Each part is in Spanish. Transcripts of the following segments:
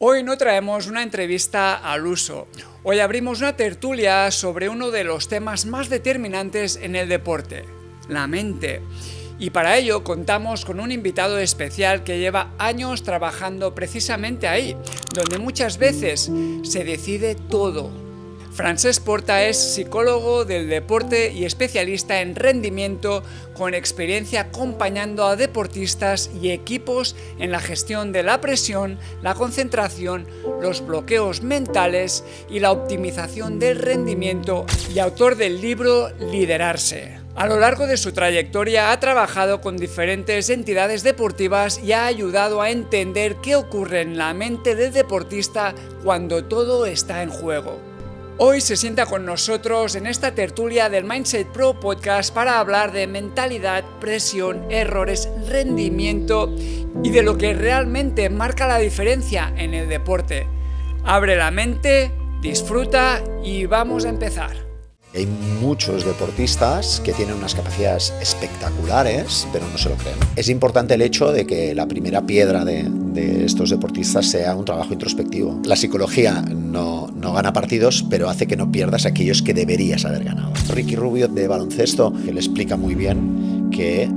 Hoy no traemos una entrevista al uso. Hoy abrimos una tertulia sobre uno de los temas más determinantes en el deporte, la mente. Y para ello contamos con un invitado especial que lleva años trabajando precisamente ahí, donde muchas veces se decide todo. Francesc Porta es psicólogo del deporte y especialista en rendimiento, con experiencia acompañando a deportistas y equipos en la gestión de la presión, la concentración, los bloqueos mentales y la optimización del rendimiento, y autor del libro Liderarse. A lo largo de su trayectoria ha trabajado con diferentes entidades deportivas y ha ayudado a entender qué ocurre en la mente del deportista cuando todo está en juego. Hoy se sienta con nosotros en esta tertulia del Mindset Pro Podcast para hablar de mentalidad, presión, errores, rendimiento y de lo que realmente marca la diferencia en el deporte. Abre la mente, disfruta y vamos a empezar. Hay muchos deportistas que tienen unas capacidades espectaculares, pero no se lo creen. Es importante el hecho de que la primera piedra de estos deportistas sea un trabajo introspectivo. La psicología no gana partidos, pero hace que no pierdas aquellos que deberías haber ganado. Ricky Rubio de baloncesto, que le explica muy bien que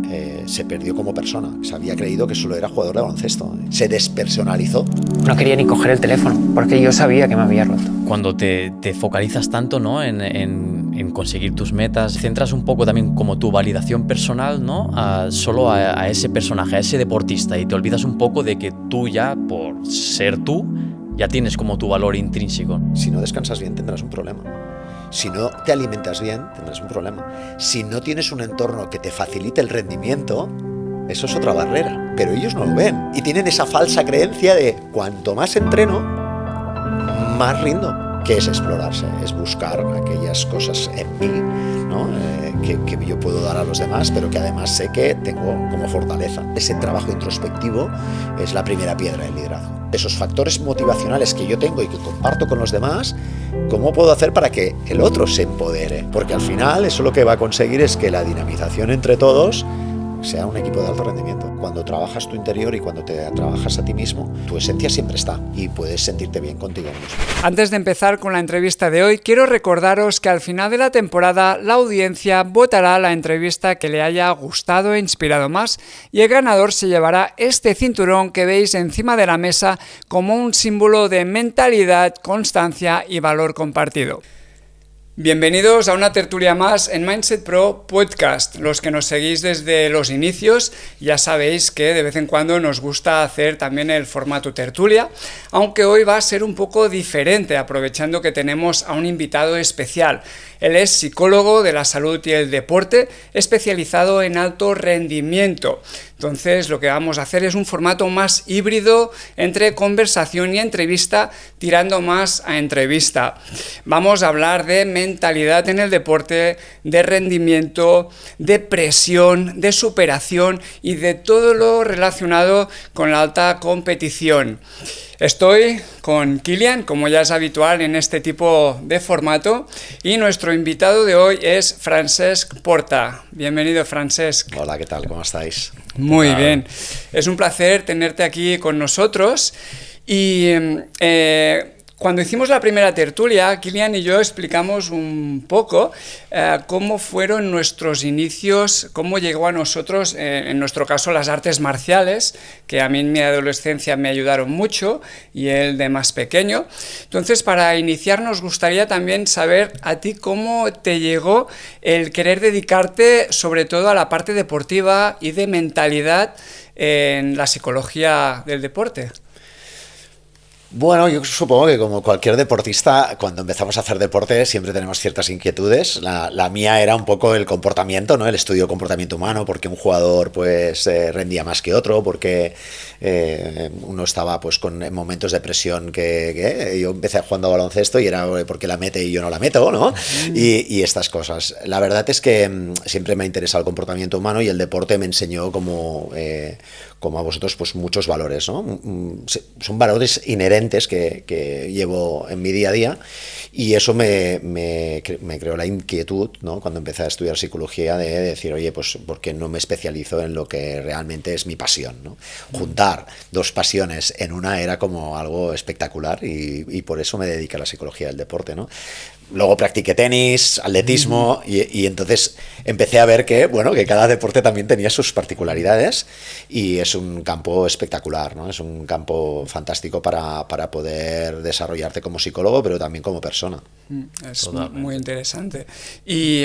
se perdió como persona. Se había creído que solo era jugador de baloncesto. Se despersonalizó. No quería ni coger el teléfono, porque yo sabía que me había roto. Cuando te focalizas tanto, ¿no? en conseguir tus metas, centras un poco también como tu validación personal, ¿no? Solo a ese personaje, a ese deportista, y te olvidas un poco de que tú ya, por ser tú, ya tienes como tu valor intrínseco. Si no descansas bien, tendrás un problema. Si no te alimentas bien, tendrás un problema. Si no tienes un entorno que te facilite el rendimiento, eso es otra barrera. Pero ellos no lo ven y tienen esa falsa creencia de cuanto más entreno, más rindo. Que es explorarse, es buscar aquellas cosas en mí, ¿no? Que yo puedo dar a los demás, pero que además sé que tengo como fortaleza. Ese trabajo introspectivo es la primera piedra del liderazgo. Esos factores motivacionales que yo tengo y que comparto con los demás, ¿cómo puedo hacer para que el otro se empodere? Porque al final eso lo que va a conseguir es que la dinamización entre todos sea un equipo de alto rendimiento. Cuando trabajas tu interior y cuando te trabajas a ti mismo, tu esencia siempre está y puedes sentirte bien contigo mismo. Antes de empezar con la entrevista de hoy, quiero recordaros que al final de la temporada la audiencia votará la entrevista que le haya gustado e inspirado más, y el ganador se llevará este cinturón que veis encima de la mesa como un símbolo de mentalidad, constancia y valor compartido. Bienvenidos a una tertulia más en Mindset Pro Podcast. Los que nos seguís desde los inicios ya sabéis que de vez en cuando nos gusta hacer también el formato tertulia, aunque hoy va a ser un poco diferente, aprovechando que tenemos a un invitado especial. Él es psicólogo de la salud y el deporte, especializado en alto rendimiento. Entonces, lo que vamos a hacer es un formato más híbrido entre conversación y entrevista, tirando más a entrevista. Vamos a hablar de mentalidad en el deporte, de rendimiento, de presión, de superación y de todo lo relacionado con la alta competición. Estoy con Kilian, como ya es habitual en este tipo de formato, y nuestro invitado de hoy es Francesc Porta. Bienvenido, Francesc. Hola, ¿qué tal? ¿Cómo estáis? Muy bien. Es un placer tenerte aquí con nosotros. Y cuando hicimos la primera tertulia, Kilian y yo explicamos un poco cómo fueron nuestros inicios, cómo llegó a nosotros, en nuestro caso, las artes marciales, que a mí en mi adolescencia me ayudaron mucho, y él de más pequeño. Entonces, para iniciar, nos gustaría también saber a ti cómo te llegó el querer dedicarte sobre todo a la parte deportiva y de mentalidad en la psicología del deporte. Bueno, yo supongo que como cualquier deportista, cuando empezamos a hacer deporte siempre tenemos ciertas inquietudes. La mía era un poco el comportamiento, ¿no? El estudio del comportamiento humano, porque un jugador pues rendía más que otro, porque uno estaba pues en momentos de presión que yo empecé jugando a baloncesto y era porque la mete y yo no la meto, ¿no? Y estas cosas. La verdad es que siempre me ha interesado el comportamiento humano y el deporte me enseñó como a vosotros pues muchos valores, ¿no? Son valores inherentes clientes que llevo en mi día a día, y eso me creó la inquietud, ¿no? Cuando empecé a estudiar psicología, de decir, oye, pues ¿por qué no me especializo en lo que realmente es mi pasión, ¿no? Juntar dos pasiones en una era como algo espectacular, y por eso me dedico a la psicología del deporte, ¿no? Luego practiqué tenis, atletismo, y entonces empecé a ver que, bueno, que cada deporte también tenía sus particularidades, y es un campo espectacular, ¿no? Es un campo fantástico para poder desarrollarte como psicólogo, pero también como persona. Es muy interesante. Y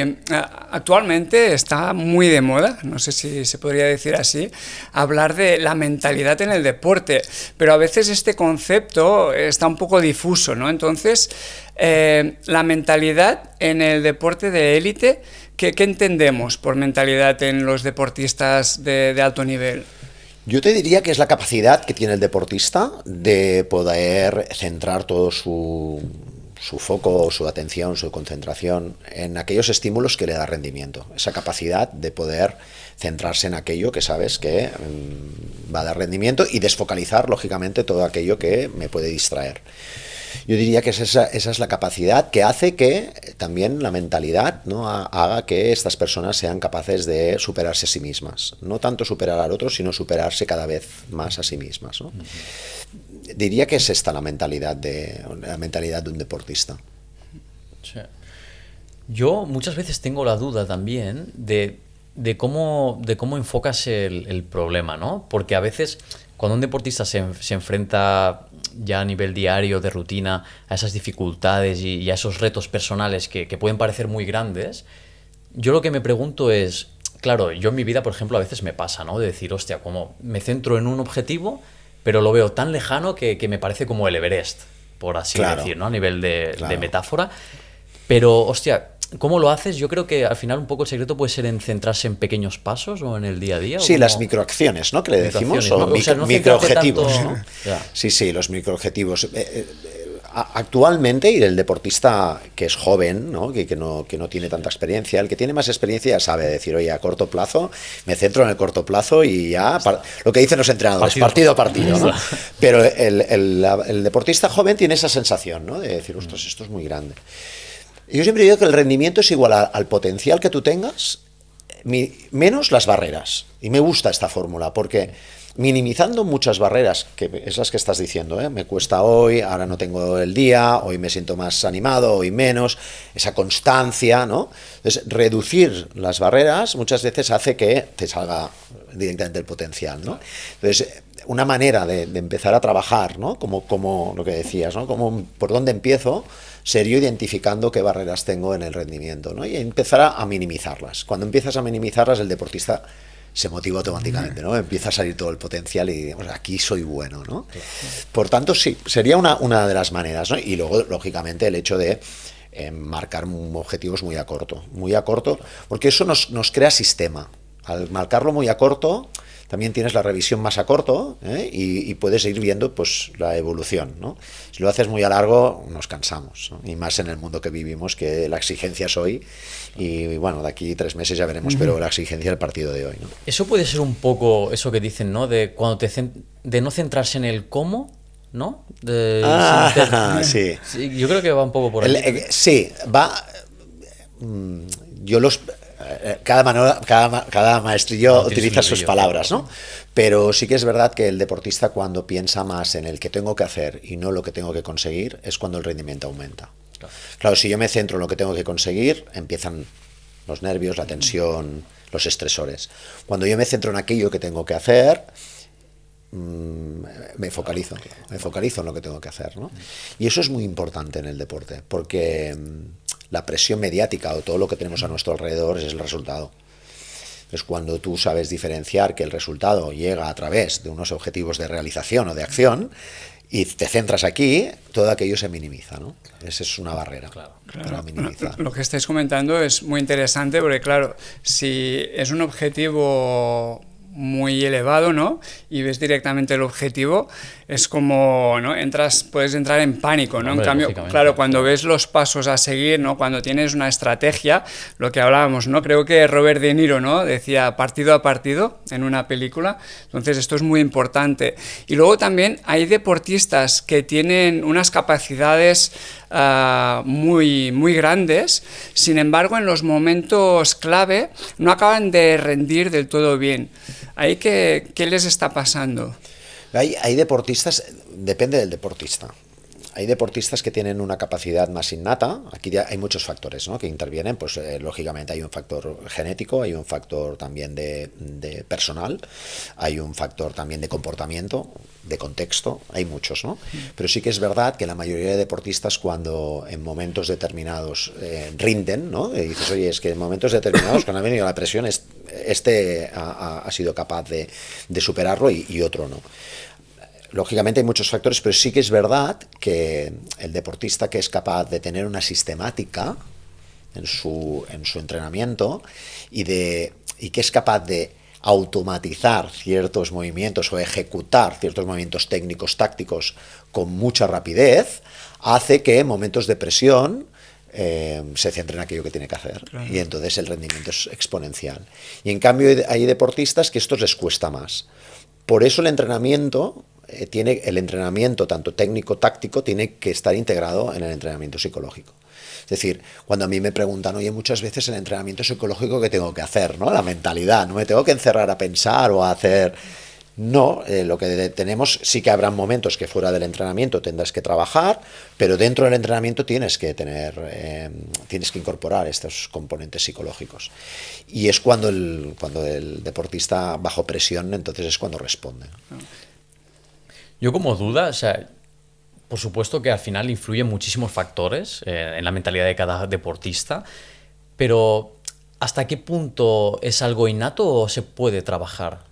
actualmente está muy de moda, no sé si se podría decir así, hablar de la mentalidad en el deporte, pero a veces este concepto está un poco difuso, ¿no? Entonces, la mentalidad en el deporte de élite, ¿qué entendemos por mentalidad en los deportistas de alto nivel? Yo te diría que es la capacidad que tiene el deportista de poder centrar todo su foco, su atención, su concentración en aquellos estímulos que le da rendimiento. Esa capacidad de poder centrarse en aquello que sabes que va a dar rendimiento, y desfocalizar, lógicamente, todo aquello que me puede distraer. Yo diría que esa es la capacidad que hace que también la mentalidad, ¿no?, haga que estas personas sean capaces de superarse a sí mismas. No tanto superar al otro, sino superarse cada vez más a sí mismas, ¿no? Diría que es esta la mentalidad de un deportista. Sí. Yo muchas veces tengo la duda también de cómo enfocas el problema, ¿no? Porque a veces cuando un deportista se enfrenta ya a nivel diario, de rutina, a esas dificultades y a esos retos personales que pueden parecer muy grandes, yo lo que me pregunto es, claro, yo en mi vida, por ejemplo, a veces me pasa, ¿no? De decir, hostia, como me centro en un objetivo, pero lo veo tan lejano que me parece como el Everest, por así decir, ¿no? A nivel de metáfora. Pero, hostia, ¿cómo lo haces? Yo creo que al final un poco el secreto puede ser en centrarse en pequeños pasos o en el día a día. Sí, las microacciones, ¿no?, que le decimos, o no microobjetivos, tanto, ¿no? Sí, los microobjetivos. Actualmente, y el deportista que es joven, ¿no?, que no tiene tanta experiencia, el que tiene más experiencia ya sabe decir, oye, a corto plazo, me centro en el corto plazo y ya, lo que dicen los entrenadores, partido a partido, ¿no? Pero el deportista joven tiene esa sensación, ¿no?, de decir, ostras, esto es muy grande. Yo siempre digo que el rendimiento es igual al potencial que tú tengas, menos las barreras. Y me gusta esta fórmula, porque minimizando muchas barreras, que es las que estás diciendo, me cuesta hoy, ahora no tengo el día, hoy me siento más animado, hoy menos, esa constancia, ¿no? Entonces, reducir las barreras muchas veces hace que te salga directamente el potencial, ¿no? Entonces, una manera de empezar a trabajar, ¿no?, como lo que decías, ¿no?, como por dónde empiezo, sería identificando qué barreras tengo en el rendimiento, ¿no?, y empezar a minimizarlas. Cuando empiezas a minimizarlas, el deportista se motiva automáticamente, ¿no? Empieza a salir todo el potencial y digamos, aquí soy bueno, ¿no? Por tanto, sí, sería una de las maneras, ¿no? Y luego, lógicamente, el hecho de marcar objetivos muy a corto, porque eso nos crea sistema. Al marcarlo muy a corto, también tienes la revisión más a corto, y puedes ir viendo, pues, la evolución, ¿no? Si lo haces muy a largo, nos cansamos, ¿no? Y más en el mundo que vivimos, que la exigencia es hoy, y bueno, de aquí 3 meses ya veremos, pero la exigencia del partido de hoy, ¿no? Eso puede ser un poco eso que dicen, ¿no?, de cuando de no centrarse en el cómo, ¿no? Sí. Sí, yo creo que va un poco por ahí. Sí, va. Cada maestrillo utiliza sus palabras, ¿no? Pero sí que es verdad que el deportista, cuando piensa más en el que tengo que hacer y no lo que tengo que conseguir, es cuando el rendimiento aumenta. Claro, si yo me centro en lo que tengo que conseguir, empiezan los nervios, la tensión, los estresores. Cuando yo me centro en aquello que tengo que hacer, me focalizo en lo que tengo que hacer, ¿no? Y eso es muy importante en el deporte, porque la presión mediática o todo lo que tenemos a nuestro alrededor es el resultado. Entonces, cuando tú sabes diferenciar que el resultado llega a través de unos objetivos de realización o de acción, y te centras aquí, todo aquello se minimiza, ¿no? Esa es una barrera para minimizar. Lo que estáis comentando es muy interesante porque, claro, si es un objetivo muy elevado, ¿no?, y ves directamente el objetivo, es como, ¿no? Puedes entrar en pánico, ¿no? Hombre, En cambio, lógicamente. claro, cuando ves los pasos a seguir, ¿no? Cuando tienes una estrategia, lo que hablábamos, ¿no? Creo que Robert De Niro, ¿no? Decía partido a partido en una película. Entonces esto es muy importante. Y luego también hay deportistas que tienen unas capacidades muy, muy grandes, sin embargo en los momentos clave no acaban de rendir del todo bien. ¿Ahí qué les está pasando? Hay deportistas, depende del deportista. Hay deportistas que tienen una capacidad más innata. Aquí ya hay muchos factores, ¿no?, que intervienen. Pues lógicamente hay un factor genético, hay un factor también de personal, hay un factor también de comportamiento, de contexto, hay muchos, ¿no? Pero sí que es verdad que la mayoría de deportistas, cuando en momentos determinados rinden, ¿no? Y dices, oye, es que en momentos determinados, cuando ha venido la presión, este ha sido capaz de superarlo y otro no. Lógicamente hay muchos factores, pero sí que es verdad que el deportista que es capaz de tener una sistemática en su entrenamiento y que es capaz de automatizar ciertos movimientos o ejecutar ciertos movimientos técnicos, tácticos con mucha rapidez, hace que en momentos de presión se centre en aquello que tiene que hacer. Claro. Y entonces el rendimiento es exponencial. Y en cambio hay deportistas que esto les cuesta más. Por eso el entrenamiento tanto técnico-táctico tiene que estar integrado en el entrenamiento psicológico. Es decir, cuando a mí me preguntan, oye, muchas veces el entrenamiento psicológico, ¿qué tengo que hacer?, ¿no? La mentalidad, no me tengo que encerrar a pensar o a hacer... No, lo que tenemos, sí que habrán momentos que fuera del entrenamiento tendrás que trabajar, pero dentro del entrenamiento tienes que incorporar estos componentes psicológicos. Y es cuando el deportista bajo presión, entonces es cuando responde. Yo como duda, o sea, por supuesto que al final influyen muchísimos factores en la mentalidad de cada deportista, pero ¿hasta qué punto es algo innato o se puede trabajar?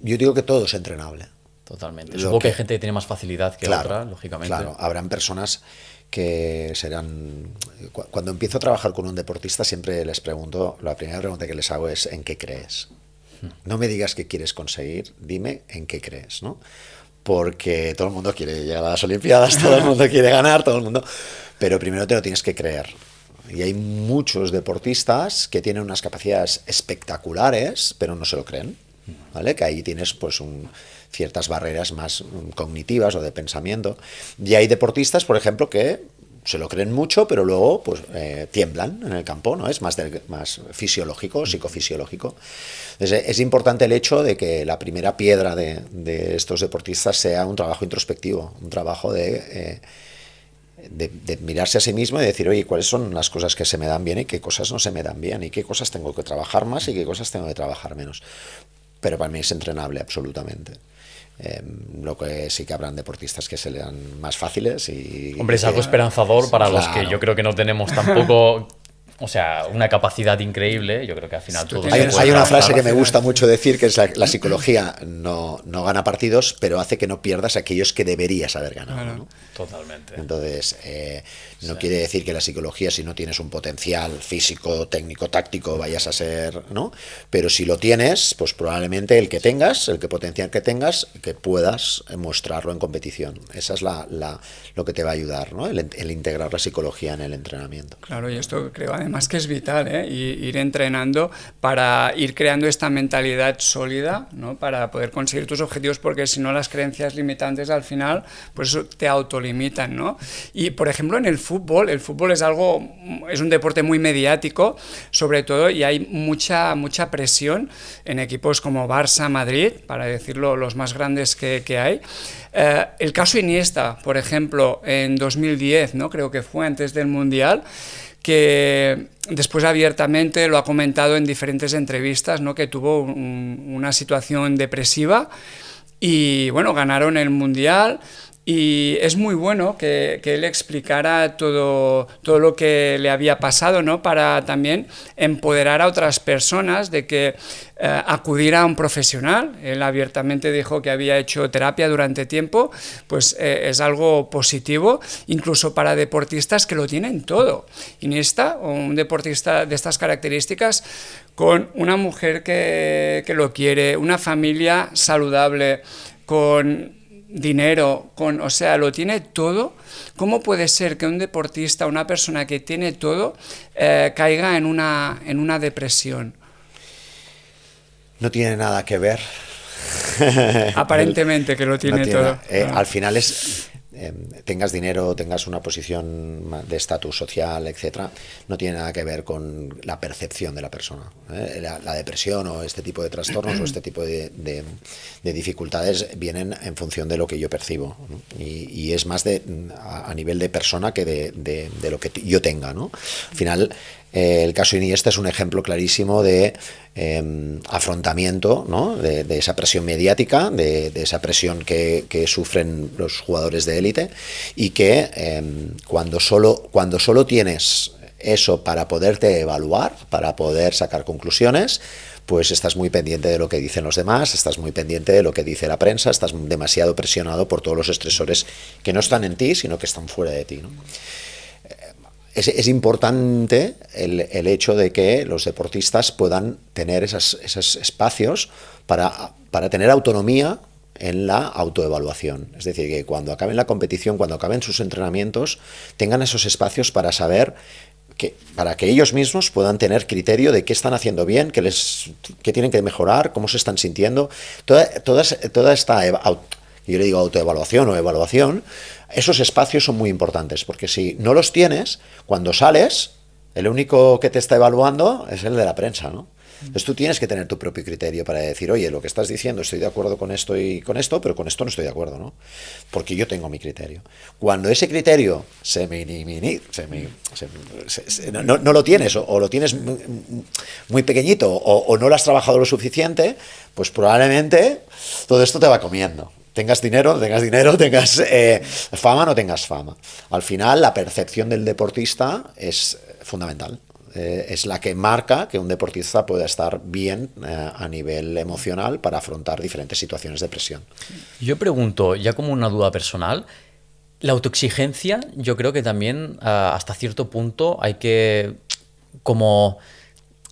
Yo digo que todo es entrenable. Totalmente. Supongo que hay gente que tiene más facilidad que otra, lógicamente. Claro, habrán personas que serán... Cuando empiezo a trabajar con un deportista siempre les pregunto, la primera pregunta que les hago es ¿en qué crees? No me digas qué quieres conseguir, dime en qué crees, ¿no? Porque todo el mundo quiere llegar a las Olimpiadas, todo el mundo quiere ganar, todo el mundo... Pero primero te lo tienes que creer. Y hay muchos deportistas que tienen unas capacidades espectaculares, pero no se lo creen, ¿vale? Que ahí tienes pues ciertas barreras más cognitivas o de pensamiento. Y hay deportistas, por ejemplo, que se lo creen mucho, pero luego pues tiemblan en el campo, ¿no? Es más fisiológico, psicofisiológico. Entonces, es importante el hecho de que la primera piedra de estos deportistas sea un trabajo introspectivo, un trabajo de mirarse a sí mismo y decir, oye, ¿cuáles son las cosas que se me dan bien y qué cosas no se me dan bien? Y qué cosas tengo que trabajar más y qué cosas tengo que trabajar menos. Pero para mí es entrenable absolutamente. Lo que sí que habrán deportistas que se le dan más fáciles y... Hombre, es algo esperanzador para claro. Los que yo creo que no tenemos tampoco... O sea, una capacidad increíble, yo creo que al final todo... Hay una frase que me gusta mucho decir, que es la psicología no gana partidos, pero hace que no pierdas aquellos que deberías haber ganado, Claro. ¿no? Totalmente. Entonces, no quiere decir que la psicología, si no tienes un potencial físico, técnico, táctico, vayas a ser, ¿no? Pero si lo tienes, pues probablemente el potencial que tengas, que puedas mostrarlo en competición. Esa es lo que te va a ayudar, ¿no? El integrar la psicología en el entrenamiento. Claro, y esto creo además que es vital, ¿eh? Ir entrenando para ir creando esta mentalidad sólida, ¿no? Para poder conseguir tus objetivos, porque si no las creencias limitantes al final pues eso te autolimitan, ¿no? Y por ejemplo en el fútbol es un deporte muy mediático, sobre todo, y hay mucha presión en equipos como Barça, Madrid, para decirlo los más grandes que hay. El caso Iniesta, por ejemplo, en 2010, ¿no? Creo que fue antes del Mundial, que después abiertamente lo ha comentado en diferentes entrevistas, ¿no? Que tuvo una situación depresiva y bueno, ganaron el Mundial. Y es muy bueno que él explicara todo lo que le había pasado, ¿no? Para también empoderar a otras personas de que acudir a un profesional. Él abiertamente dijo que había hecho terapia durante tiempo, pues es algo positivo, incluso para deportistas que lo tienen todo. Iniesta, un deportista de estas características, con una mujer que lo quiere, una familia saludable, con dinero, o sea, lo tiene todo. ¿Cómo puede ser que un deportista, una persona que tiene todo, caiga en una depresión? No tiene nada que ver. Aparentemente que lo tiene, todo. Al final tengas dinero, tengas una posición de estatus social, etcétera, no tiene nada que ver con la percepción de la persona. La depresión o este tipo de trastornos o este tipo de dificultades vienen en función de lo que yo percibo, ¿no? Y es más a nivel de persona que de lo que yo tenga, ¿no? Al final, el caso Iniesta es un ejemplo clarísimo de afrontamiento, ¿no? de esa presión mediática, de esa presión que sufren los jugadores de élite, y que cuando solo tienes eso para poderte evaluar, para poder sacar conclusiones, pues estás muy pendiente de lo que dicen los demás, estás muy pendiente de lo que dice la prensa, estás demasiado presionado por todos los estresores que no están en ti, sino que están fuera de ti, ¿no? Es importante el hecho de que los deportistas puedan tener esos espacios para tener autonomía en la autoevaluación. Es decir, que cuando acaben la competición, cuando acaben sus entrenamientos, tengan esos espacios para saber para que ellos mismos puedan tener criterio de qué están haciendo bien, qué tienen que mejorar, cómo se están sintiendo. Toda esta, yo le digo autoevaluación o evaluación, esos espacios son muy importantes, porque si no los tienes, cuando sales, el único que te está evaluando es el de la prensa, ¿no? Entonces tú tienes que tener tu propio criterio para decir, oye, lo que estás diciendo, estoy de acuerdo con esto y con esto, pero con esto no estoy de acuerdo, ¿no? Porque yo tengo mi criterio. Cuando ese criterio no lo tienes, o lo tienes muy pequeñito, o no lo has trabajado lo suficiente, pues probablemente todo esto te va comiendo. Tengas dinero, tengas fama, no tengas fama. Al final, la percepción del deportista es fundamental. Es la que marca que un deportista pueda estar bien a nivel emocional para afrontar diferentes situaciones de presión. Yo pregunto, ya como una duda personal, la autoexigencia, yo creo que también hasta cierto punto hay que como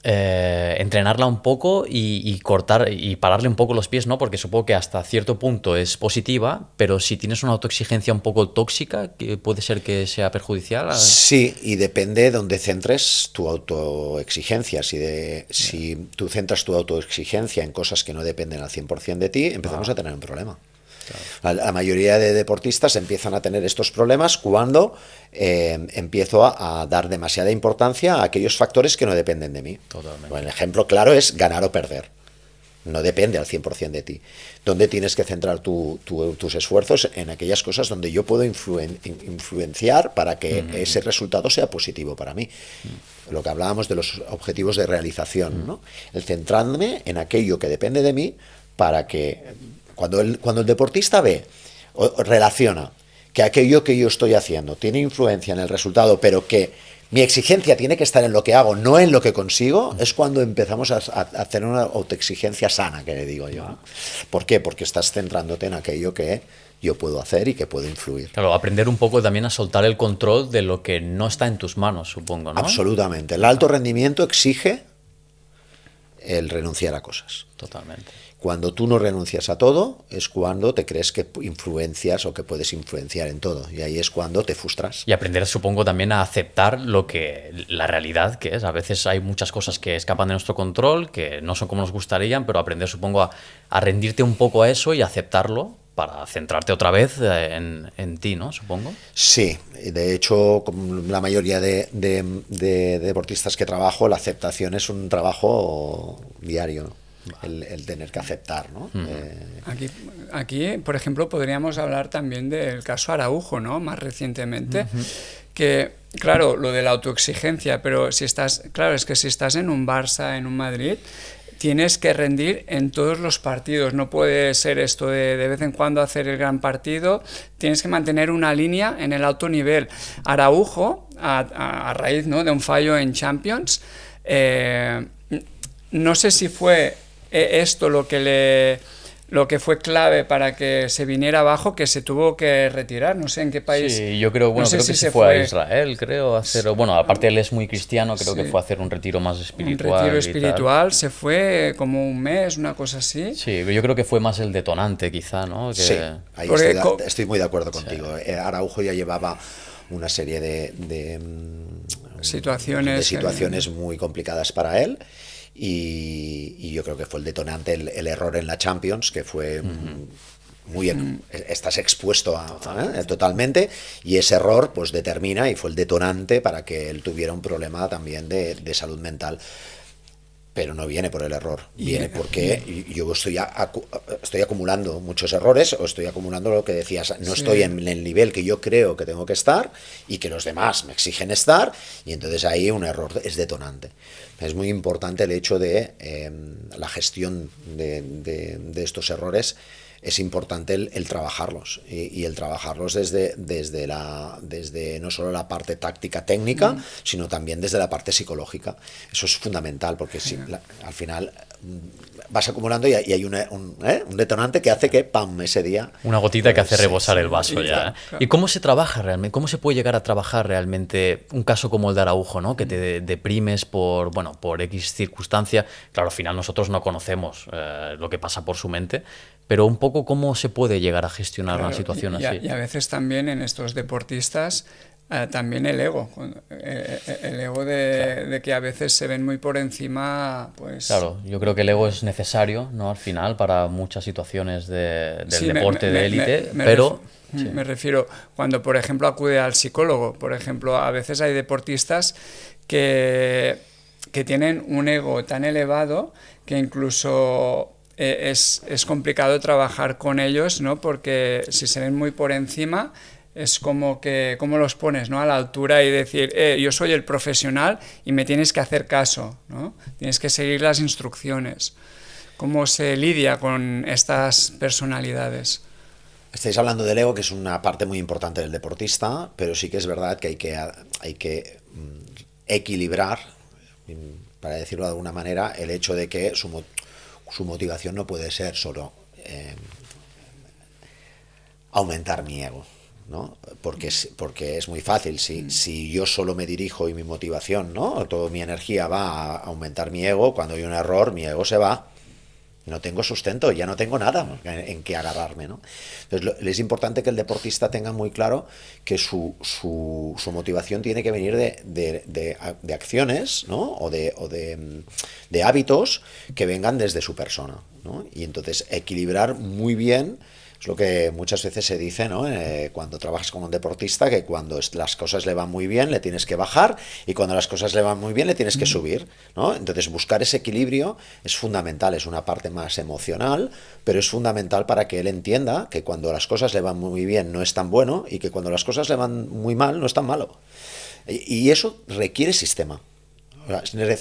entrenarla un poco y cortar y pararle un poco los pies, ¿no? Porque supongo que hasta cierto punto es positiva, pero si tienes una autoexigencia un poco tóxica, que puede ser que sea perjudicial. Sí, y depende de dónde centres tu autoexigencia. Si tú centras tu autoexigencia en cosas que no dependen al 100% de ti, empezamos a tener un problema. Claro. La mayoría de deportistas empiezan a tener estos problemas cuando empiezo a dar demasiada importancia a aquellos factores que no dependen de mí. Totalmente. Bueno, el ejemplo claro es ganar o perder. No depende al 100% de ti. ¿Dónde tienes que centrar tus esfuerzos? En aquellas cosas donde yo puedo influenciar para que ese resultado sea positivo para mí. Lo que hablábamos de los objetivos de realización, ¿no? El centrarme en aquello que depende de mí para que cuando el deportista ve o relaciona que aquello que yo estoy haciendo tiene influencia en el resultado, pero que mi exigencia tiene que estar en lo que hago, no en lo que consigo, es cuando empezamos a hacer una autoexigencia sana, que le digo yo, ¿no? ¿Por qué? Porque estás centrándote en aquello que yo puedo hacer y que puedo influir. Claro, aprender un poco también a soltar el control de lo que no está en tus manos, supongo, ¿no? Absolutamente. El alto rendimiento exige el renunciar a cosas. Totalmente. Cuando tú no renuncias a todo, es cuando te crees que influencias o que puedes influenciar en todo. Y ahí es cuando te frustras. Y aprender, supongo, también a aceptar la realidad que es. A veces hay muchas cosas que escapan de nuestro control, que no son como nos gustarían, pero aprender, supongo, a rendirte un poco a eso y aceptarlo para centrarte otra vez en ti, ¿no? Supongo. Sí, de hecho, como la mayoría de deportistas que trabajo, la aceptación es un trabajo diario, ¿no? El tener que aceptar, ¿no? Aquí, por ejemplo, podríamos hablar también del caso Araujo, ¿no? Más recientemente, que, claro, lo de la autoexigencia, pero es que si estás en un Barça, en un Madrid, tienes que rendir en todos los partidos. No puede ser esto de vez en cuando hacer el gran partido. Tienes que mantener una línea en el alto nivel. Araujo, a raíz, ¿no?, de un fallo en Champions, no sé si fue esto lo que lo que fue clave para que se viniera abajo, que se tuvo que retirar, no sé en qué país. Sí, yo creo, bueno, no sé creo si que se fue a Israel, creo, a hacer, bueno, aparte él es muy cristiano, creo que fue a hacer un retiro más espiritual. Un retiro y espiritual, tal. se fue como un mes, una cosa así. Sí, yo creo que fue más el detonante, quizá, ¿no? Que... Sí, ahí Porque estoy muy de acuerdo contigo. Araujo ya llevaba una serie de situaciones muy complicadas para él. Y yo creo que fue el detonante, el error en la Champions, que fue estás expuesto totalmente, y ese error pues determina y fue el detonante para que él tuviera un problema también de salud mental. Pero no viene por el error, viene porque yo estoy acumulando muchos errores, o estoy acumulando lo que decías, no estoy en el nivel que yo creo que tengo que estar y que los demás me exigen estar, y entonces ahí un error es detonante. Es muy importante el hecho de la gestión de estos errores. Es importante el trabajarlos, y el trabajarlos desde no solo la parte táctica técnica, sino también desde la parte psicológica. Eso es fundamental, porque al final vas acumulando y hay un detonante que hace que ¡pam! Ese día... Una gotita que hace rebosar el vaso ya. Claro. ¿Y cómo se trabaja realmente? ¿Cómo se puede llegar a trabajar realmente un caso como el de Araujo, ¿no? Que te deprimes por X circunstancia? Claro, al final nosotros no conocemos lo que pasa por su mente, pero un poco cómo se puede llegar a gestionar una situación así. Y a veces también en estos deportistas también el ego, el ego de que a veces se ven muy por encima, pues... Claro, yo creo que el ego es necesario, ¿no? Al final, para muchas situaciones del deporte de élite, pero... Sí. Me refiero, cuando por ejemplo acude al psicólogo, por ejemplo, a veces hay deportistas que tienen un ego tan elevado que incluso... es complicado trabajar con ellos, ¿no? Porque si se ven muy por encima, es como que cómo los pones, ¿no? A la altura y decir, yo soy el profesional y me tienes que hacer caso, ¿no? Tienes que seguir las instrucciones. ¿Cómo se lidia con estas personalidades? Estáis hablando del ego, que es una parte muy importante del deportista, pero sí que es verdad que hay que equilibrar, para decirlo de alguna manera, el hecho de que su motivación no puede ser solo aumentar mi ego, ¿no? Porque es muy fácil. Si yo solo me dirijo y mi motivación, ¿no? Toda mi energía va a aumentar mi ego, cuando hay un error, mi ego se va. No tengo sustento, ya no tengo nada en que agarrarme, ¿no? Entonces es importante que el deportista tenga muy claro que su motivación tiene que venir de acciones, ¿no? o de hábitos que vengan desde su persona, ¿no? Y entonces equilibrar muy bien. Es lo que muchas veces se dice, ¿no? Cuando trabajas con un deportista, que cuando las cosas le van muy bien le tienes que bajar, y cuando las cosas le van muy bien le tienes que subir, ¿no? Entonces buscar ese equilibrio es fundamental, es una parte más emocional, pero es fundamental para que él entienda que cuando las cosas le van muy bien no es tan bueno, y que cuando las cosas le van muy mal no es tan malo. Y eso requiere sistema,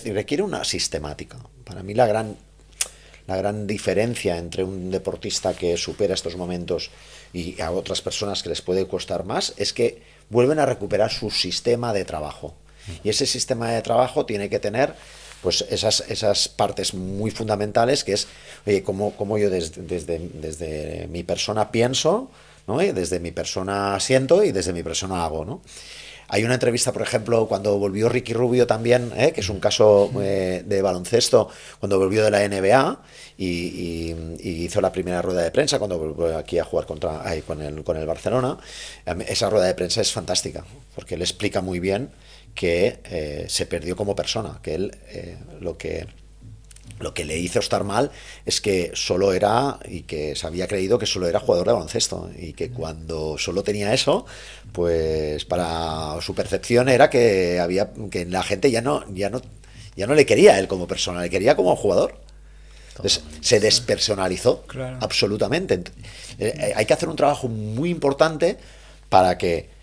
requiere una sistemática. Para mí la gran diferencia entre un deportista que supera estos momentos y a otras personas que les puede costar más es que vuelven a recuperar su sistema de trabajo. Y ese sistema de trabajo tiene que tener pues esas partes muy fundamentales, que es, oye, cómo yo desde mi persona pienso, ¿no? Desde mi persona siento y desde mi persona hago, ¿no? Hay una entrevista, por ejemplo, cuando volvió Ricky Rubio también, que es un caso de baloncesto, cuando volvió de la NBA y hizo la primera rueda de prensa cuando volvió aquí a jugar con el Barcelona. Esa rueda de prensa es fantástica, porque él explica muy bien que se perdió como persona, que él lo que le hizo estar mal es que solo era, y que se había creído que solo era jugador de baloncesto, y que cuando solo tenía eso, pues para su percepción era que la gente ya no le quería a él como persona, le quería como jugador. Entonces se despersonalizó, claro, absolutamente. Hay que hacer un trabajo muy importante para que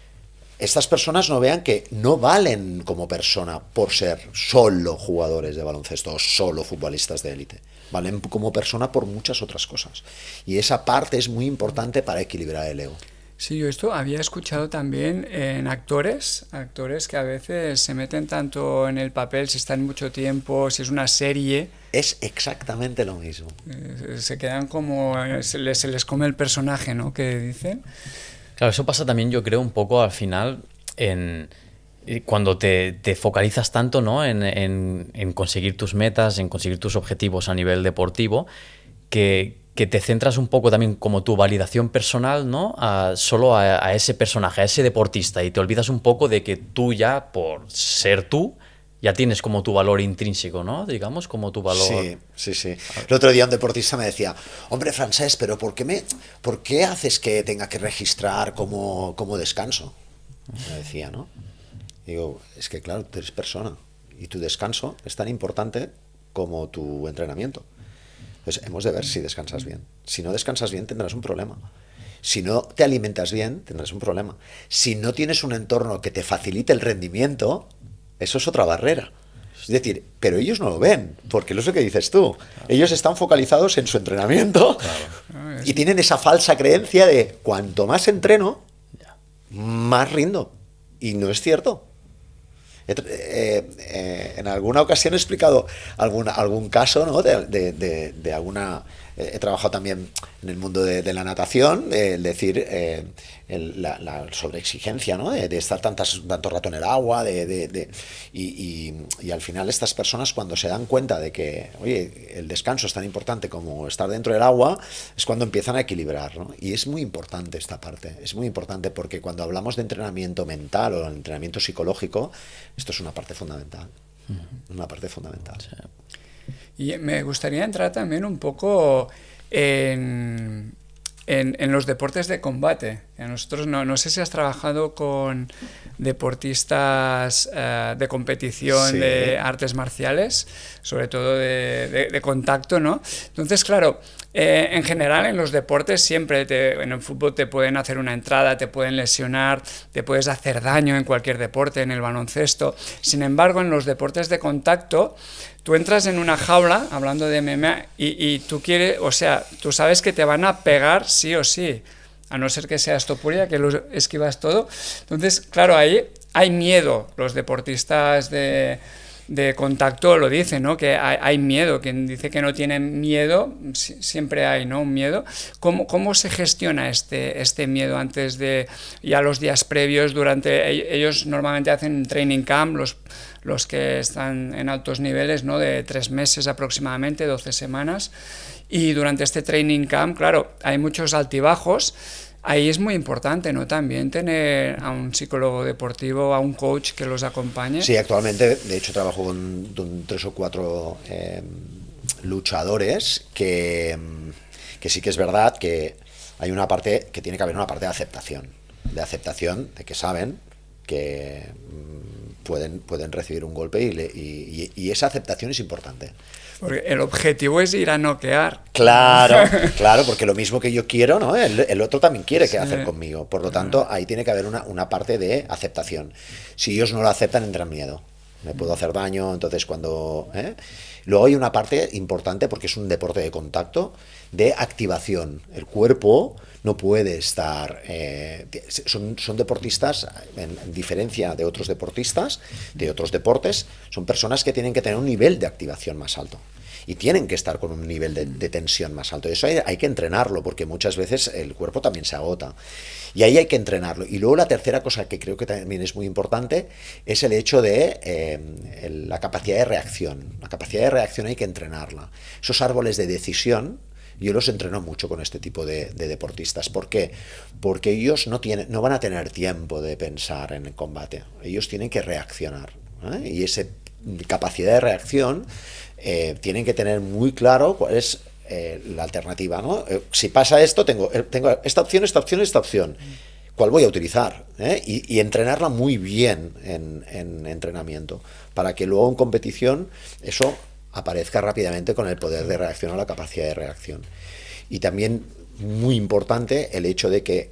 estas personas no vean que no valen como persona por ser solo jugadores de baloncesto o solo futbolistas de élite. Valen como persona por muchas otras cosas. Y esa parte es muy importante para equilibrar el ego. Sí, yo esto había escuchado también en actores que a veces se meten tanto en el papel, si están mucho tiempo, si es una serie, Es exactamente lo mismo. se quedan como, se les come el personaje, ¿no? Que dicen. Claro, eso pasa también, yo creo, un poco al final cuando te focalizas tanto, ¿no? en conseguir tus metas, en conseguir tus objetivos a nivel deportivo, que te centras un poco también como tu validación personal, ¿no? Solo a ese personaje, a ese deportista, y te olvidas un poco de que tú ya, por ser tú, ya tienes como tu valor intrínseco, ¿no? Digamos, como tu valor... Sí, sí, sí. El otro día un deportista me decía, hombre, Francesc, pero ¿por qué haces que tenga que registrar como descanso? Me decía, ¿no? Digo, es que claro, tú eres persona y tu descanso es tan importante como tu entrenamiento. Entonces hemos de ver si descansas bien. Si no descansas bien tendrás un problema. Si no te alimentas bien tendrás un problema. Si no tienes un entorno que te facilite el rendimiento, eso es otra barrera. Es decir, pero ellos no lo ven, porque es lo que dices tú. Ellos están focalizados en su entrenamiento y tienen esa falsa creencia de cuanto más entreno, más rindo. Y no es cierto. En alguna ocasión he explicado algún caso, ¿no? de alguna... He trabajado también en el mundo de la natación, es decir, la sobreexigencia, ¿no? de estar tanto rato en el agua, y al final estas personas, cuando se dan cuenta de que, oye, el descanso es tan importante como estar dentro del agua, es cuando empiezan a equilibrar, ¿no? Y es muy importante esta parte, es muy importante porque cuando hablamos de entrenamiento mental o entrenamiento psicológico, esto es una parte fundamental, una parte fundamental. Sí. Y me gustaría entrar también un poco en los deportes de combate. A nosotros no sé si has trabajado con deportistas de competición, Sí. de artes marciales, sobre todo de contacto, ¿no? Entonces, claro, en general en los deportes siempre, en el fútbol te pueden hacer una entrada, te pueden lesionar, te puedes hacer daño en cualquier deporte, en el baloncesto. Sin embargo, en los deportes de contacto, tú entras en una jaula, hablando de MMA, y tú quieres, o sea, tú sabes que te van a pegar sí o sí, a no ser que seas Topuria, que lo esquivas todo. Entonces, claro, ahí hay miedo. Los deportistas de contacto lo dicen, ¿no? Que hay miedo. Quien dice que no tiene miedo, siempre hay, ¿no? Un miedo. ¿Cómo se gestiona este miedo antes de, ya los días previos, ellos normalmente hacen un training camp, los que están en altos niveles, ¿no? De 3 meses aproximadamente, 12 semanas, y durante este training camp, claro, hay muchos altibajos. Ahí es muy importante, ¿no? También tener a un psicólogo deportivo, a un coach que los acompañe. Sí, actualmente, de hecho, trabajo con 3 o 4 luchadores que sí que es verdad que hay una parte, que tiene que haber una parte de aceptación de que saben que pueden recibir un golpe y esa aceptación es importante. Porque el objetivo es ir a noquear. Claro, porque lo mismo que yo quiero, ¿no? El otro también quiere Sí. hacer conmigo. Por lo tanto, ahí tiene que haber una parte de aceptación. Si ellos no lo aceptan, entran miedo. Me puedo hacer daño, entonces cuando... Luego hay una parte importante, porque es un deporte de contacto, de activación. El cuerpo no puede estar... son deportistas, en diferencia de otros deportistas, de otros deportes, son personas que tienen que tener un nivel de activación más alto. Y tienen que estar con un nivel de tensión más alto. Eso hay que entrenarlo, porque muchas veces el cuerpo también se agota. Y ahí hay que entrenarlo. Y luego la tercera cosa que creo que también es muy importante es el hecho de la capacidad de reacción. La capacidad de reacción hay que entrenarla. Esos árboles de decisión, yo los entreno mucho con este tipo de deportistas. ¿Por qué? Porque ellos no van a tener tiempo de pensar en el combate. Ellos tienen que reaccionar, ¿eh? Y esa capacidad de reacción tienen que tener muy claro cuál es la alternativa, ¿no? Si pasa esto, tengo esta opción. ¿Cuál voy a utilizar? Y entrenarla muy bien en entrenamiento, para que luego en competición eso aparezca rápidamente con el poder de reacción o la capacidad de reacción. Y también muy importante el hecho de que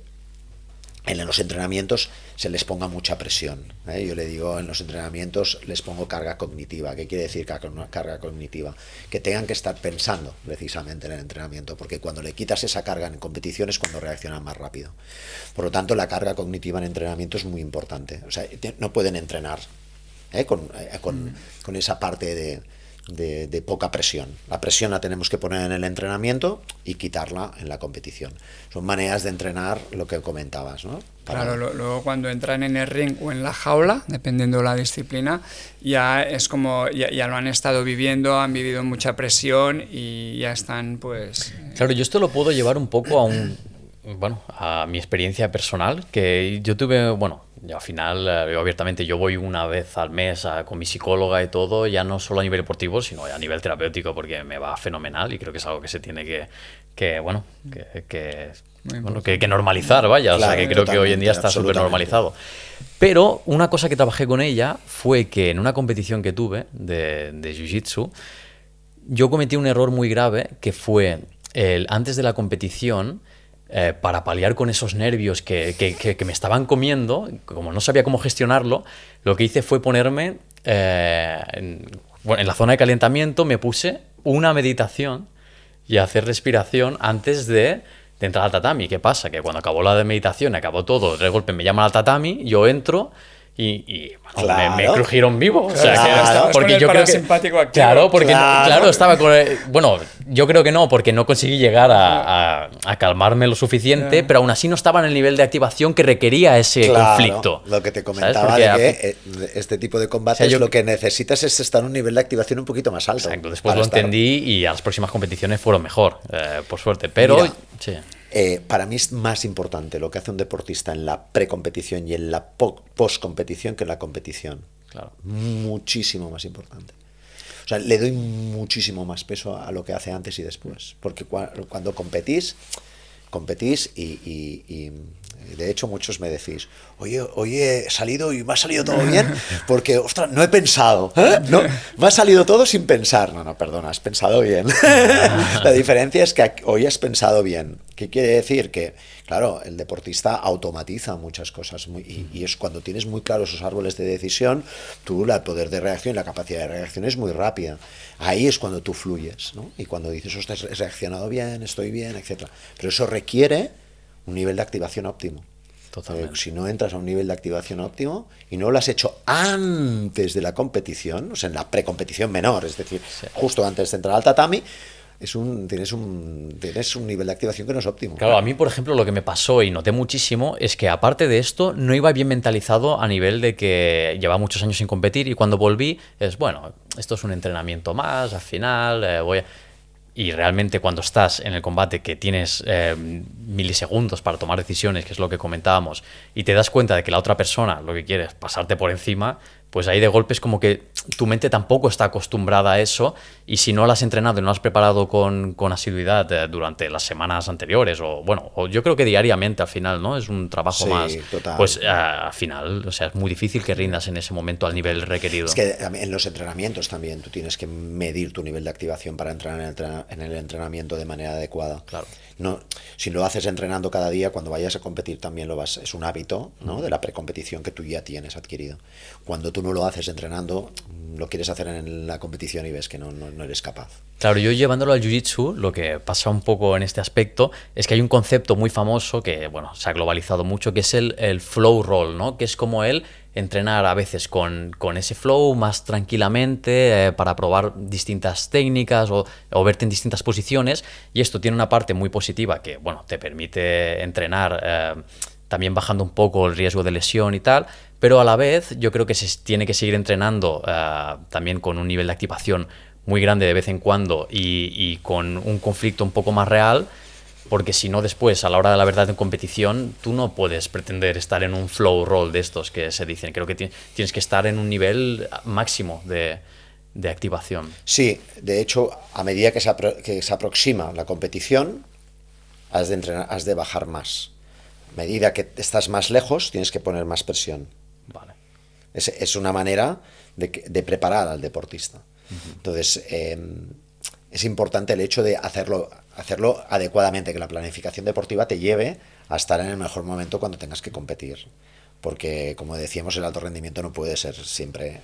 en los entrenamientos se les ponga mucha presión. Yo le digo, en los entrenamientos les pongo carga cognitiva. ¿Qué quiere decir carga cognitiva? Que tengan que estar pensando precisamente en el entrenamiento, porque cuando le quitas esa carga en competición es cuando reaccionan más rápido. Por lo tanto, la carga cognitiva en entrenamiento es muy importante. O sea, no pueden entrenar con esa parte de poca presión. La presión la tenemos que poner en el entrenamiento y quitarla en la competición. Son maneras de entrenar lo que comentabas, ¿no? Claro, luego cuando entran en el ring o en la jaula, dependiendo de la disciplina, ya es como, ya lo han estado viviendo, han vivido mucha presión y ya están, pues... Claro, yo esto lo puedo llevar un poco a mi experiencia personal, que yo tuve, yo al final, abiertamente, yo voy una vez al mes con mi psicóloga y todo, ya no solo a nivel deportivo, sino a nivel terapéutico, porque me va fenomenal y creo que es algo que se tiene que normalizar, vaya. Claro, o sea, que creo que hoy en día está súper normalizado. Pero una cosa que trabajé con ella fue que en una competición que tuve de Jiu-Jitsu, yo cometí un error muy grave, que fue antes de la competición, para paliar con esos nervios que me estaban comiendo, como no sabía cómo gestionarlo, lo que hice fue ponerme en la zona de calentamiento, me puse una meditación y hacer respiración antes de entrar al tatami. ¿Qué pasa? Que cuando acabó la meditación, acabó todo, de golpe me llaman al tatami, yo entro y claro, me crujieron vivo. O sea, claro, porque yo creo que activo. Claro, porque claro, estaba con yo creo que no, porque no conseguí llegar a calmarme lo suficiente, pero aún así no estaba en el nivel de activación que requería ese conflicto. Lo que te comentaba de que este tipo de combates, lo que necesitas es estar en un nivel de activación un poquito más alto. Exacto, después lo entendí y a las próximas competiciones fueron mejor, por suerte. Pero mira, sí. Para mí es más importante lo que hace un deportista en la precompetición y en la postcompetición que en la competición. Claro. Muchísimo más importante. O sea, le doy muchísimo más peso a lo que hace antes y después. Porque cuando competís y de hecho muchos me decís, oye, he salido y me ha salido todo bien porque, ostras, no he pensado. No, me ha salido todo sin pensar. No, perdona, has pensado bien. La diferencia es que hoy has pensado bien. ¿Qué quiere decir? Que, claro, el deportista automatiza muchas cosas y es cuando tienes muy claros esos árboles de decisión, el poder de reacción, la capacidad de reacción es muy rápida. Ahí es cuando tú fluyes, ¿no? Y cuando dices, ostras, he reaccionado bien, estoy bien, etc. Pero eso requiere un nivel de activación óptimo. Si no entras a un nivel de activación óptimo y no lo has hecho antes de la competición, o sea, en la precompetición menor, es decir, justo antes de entrar al tatami, tienes un nivel de activación que no es óptimo. Claro, a mí, por ejemplo, lo que me pasó y noté muchísimo es que, aparte de esto, no iba bien mentalizado a nivel de que llevaba muchos años sin competir y cuando volví esto es un entrenamiento más, al final voy a... Y realmente cuando estás en el combate, que tienes milisegundos para tomar decisiones, que es lo que comentábamos, y te das cuenta de que la otra persona lo que quiere es pasarte por encima, pues ahí de golpe es como que tu mente tampoco está acostumbrada a eso, y si no la has entrenado y no la has preparado con asiduidad durante las semanas anteriores, o yo creo que diariamente al final, ¿no? Es un trabajo más, total. Pues al final, o sea, es muy difícil que rindas en ese momento al nivel requerido. Es que en los entrenamientos también tú tienes que medir tu nivel de activación para entrar en el entrenamiento de manera adecuada. Claro. No, si lo haces entrenando cada día, cuando vayas a competir también es un hábito, ¿no? De la precompetición que tú ya tienes adquirido. Cuando tú no lo haces entrenando, lo quieres hacer en la competición y ves que no eres capaz. Claro, yo llevándolo al Jiu-Jitsu, lo que pasa un poco en este aspecto es que hay un concepto muy famoso que, se ha globalizado mucho, que es el flow roll, ¿no? Que es como entrenar a veces con ese flow más tranquilamente para probar distintas técnicas o verte en distintas posiciones, y esto tiene una parte muy positiva que te permite entrenar también bajando un poco el riesgo de lesión y tal, pero a la vez yo creo que se tiene que seguir entrenando también con un nivel de activación muy grande de vez en cuando y con un conflicto un poco más real, porque si no después, a la hora de la verdad en competición, tú no puedes pretender estar en un flow roll de estos que se dicen. Creo que tienes que estar en un nivel máximo de activación. Sí, de hecho, a medida que se aproxima la competición, has de bajar más. A medida que estás más lejos, tienes que poner más presión. Vale. Es una manera de preparar al deportista. Uh-huh. Entonces, es importante el hecho de hacerlo adecuadamente, que la planificación deportiva te lleve a estar en el mejor momento cuando tengas que competir. Porque, como decíamos, el alto rendimiento no puede ser siempre...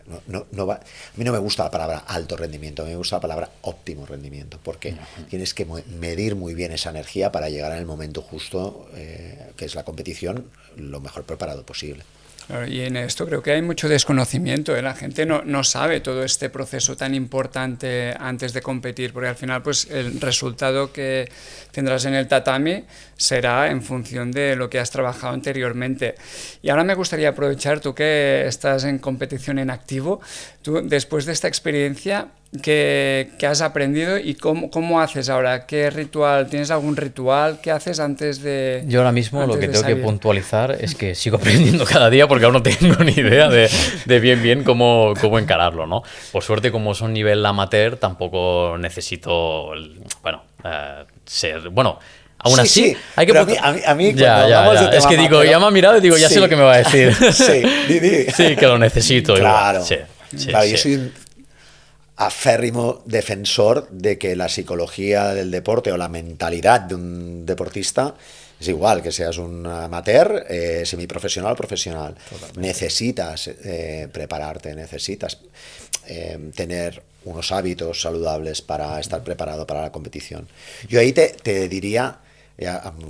a mí no me gusta la palabra alto rendimiento, a mí me gusta la palabra óptimo rendimiento, porque tienes que medir muy bien esa energía para llegar en el momento justo, que es la competición, lo mejor preparado posible. Claro, y en esto creo que hay mucho desconocimiento, ¿eh? La gente no sabe todo este proceso tan importante antes de competir, porque al final pues el resultado que tendrás en el tatami será en función de lo que has trabajado anteriormente. Y ahora me gustaría aprovechar, tú que estás en competición en activo, tú después de esta experiencia, ¿qué has aprendido y cómo haces ahora? ¿Qué ritual? ¿Tienes algún ritual? ¿Qué haces antes de Yo ahora mismo lo que tengo salir? que puntualizar es que sigo aprendiendo cada día porque aún no tengo ni idea de bien cómo encararlo, ¿no? Por suerte, como son nivel amateur, tampoco necesito, ser... Bueno, aún así, sí, hay que... pero a mí cuando hablamos de Es tema que digo, amateur, ya me ha mirado y digo, ya sé lo que me va a decir. Sí, Sí, que lo necesito. Claro, Igual. Sí, claro, sí. yo soy un aférrimo defensor de que la psicología del deporte o la mentalidad de un deportista es igual, que seas un amateur, semiprofesional o profesional. Totalmente. Necesitas prepararte, necesitas tener unos hábitos saludables para estar preparado para la competición. Yo ahí te diría,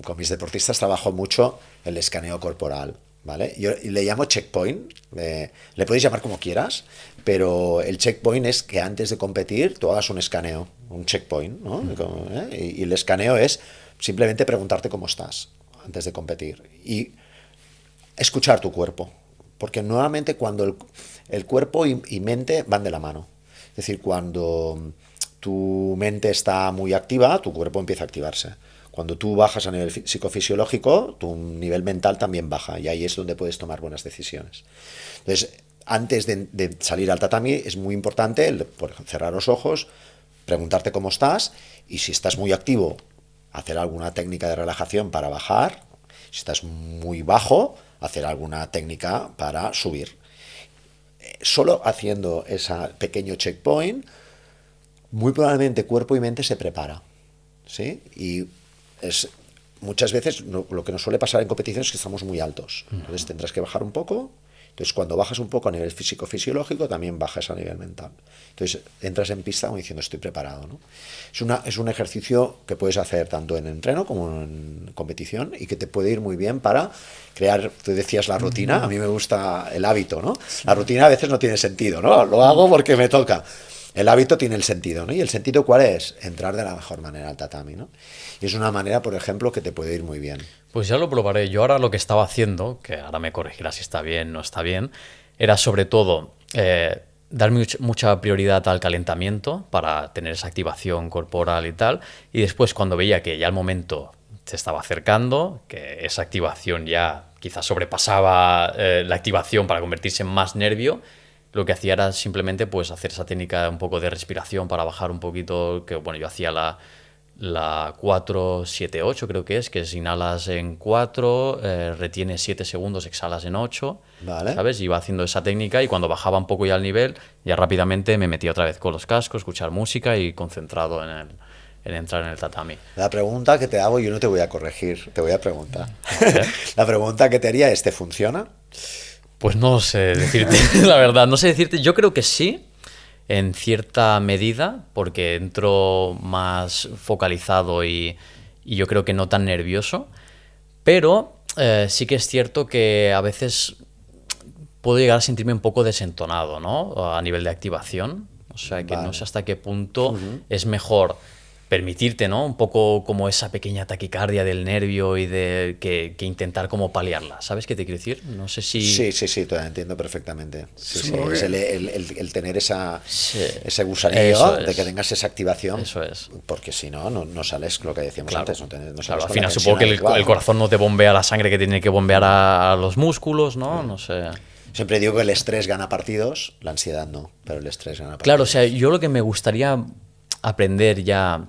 con mis deportistas trabajo mucho el escaneo corporal, ¿vale? Yo le llamo checkpoint, le puedes llamar como quieras, pero el checkpoint es que antes de competir tú hagas un escaneo, un checkpoint, ¿no? Y el escaneo es simplemente preguntarte cómo estás antes de competir y escuchar tu cuerpo, porque nuevamente cuando el cuerpo y mente van de la mano, es decir, cuando tu mente está muy activa, tu cuerpo empieza a activarse. Cuando tú bajas a nivel psicofisiológico, tu nivel mental también baja y ahí es donde puedes tomar buenas decisiones. Entonces, antes de salir al tatami es muy importante por cerrar los ojos, preguntarte cómo estás y si estás muy activo, hacer alguna técnica de relajación para bajar. Si estás muy bajo, hacer alguna técnica para subir. Solo haciendo ese pequeño checkpoint, muy probablemente cuerpo y mente se prepara, ¿sí? Y muchas veces lo que nos suele pasar en competiciones es que estamos muy altos. Entonces tendrás que bajar un poco. Entonces cuando bajas un poco a nivel físico-fisiológico, también bajas a nivel mental. Entonces entras en pista como diciendo estoy preparado, ¿no? Es un ejercicio que puedes hacer tanto en entreno como en competición y que te puede ir muy bien para crear, tú decías la rutina, a mí me gusta el hábito, ¿no? La rutina a veces no tiene sentido, ¿no? Lo hago porque me toca. El hábito tiene el sentido, ¿no? ¿Y el sentido cuál es? Entrar de la mejor manera al tatami, ¿no? Y es una manera, por ejemplo, que te puede ir muy bien. Pues ya lo probaré. Yo ahora lo que estaba haciendo, que ahora me corregirás si está bien o no está bien, era sobre todo dar mucha prioridad al calentamiento para tener esa activación corporal y tal. Y después, cuando veía que ya el momento se estaba acercando, que esa activación ya quizás sobrepasaba la activación para convertirse en más nervio, lo que hacía era simplemente pues hacer esa técnica un poco de respiración para bajar un poquito, que bueno, yo hacía la 4-7-8 creo que es inhalas en 4, retienes 7 segundos, exhalas en 8, vale. ¿Sabes? Iba haciendo esa técnica y cuando bajaba un poco ya el nivel, ya rápidamente me metía otra vez con los cascos, escuchar música y concentrado en entrar en el tatami. La pregunta que te hago, yo no te voy a corregir, te voy a preguntar. La pregunta que te haría es, ¿te funciona? Pues no sé decirte, la verdad, no sé decirte, yo creo que sí, en cierta medida, porque entro más focalizado y yo creo que no tan nervioso, pero sí que es cierto que a veces puedo llegar a sentirme un poco desentonado, ¿no? A nivel de activación, o sea que no sé hasta qué punto es mejor permitirte, ¿no? Un poco como esa pequeña taquicardia del nervio y de que intentar como paliarla. ¿Sabes qué te quiero decir? No sé si... Sí, te entiendo perfectamente. Sí. Es el tener ese Eso gusanillo de es. que tengas esa activación. Eso es. Porque si no sales lo que decíamos Claro. antes. No sales Claro, al con final la supongo que tensión el corazón no te bombea la sangre que tiene que bombear a los músculos, ¿no? No sé. Siempre digo que el estrés gana partidos, la ansiedad no, pero el estrés gana partidos. Claro, o sea, yo lo que me gustaría aprender ya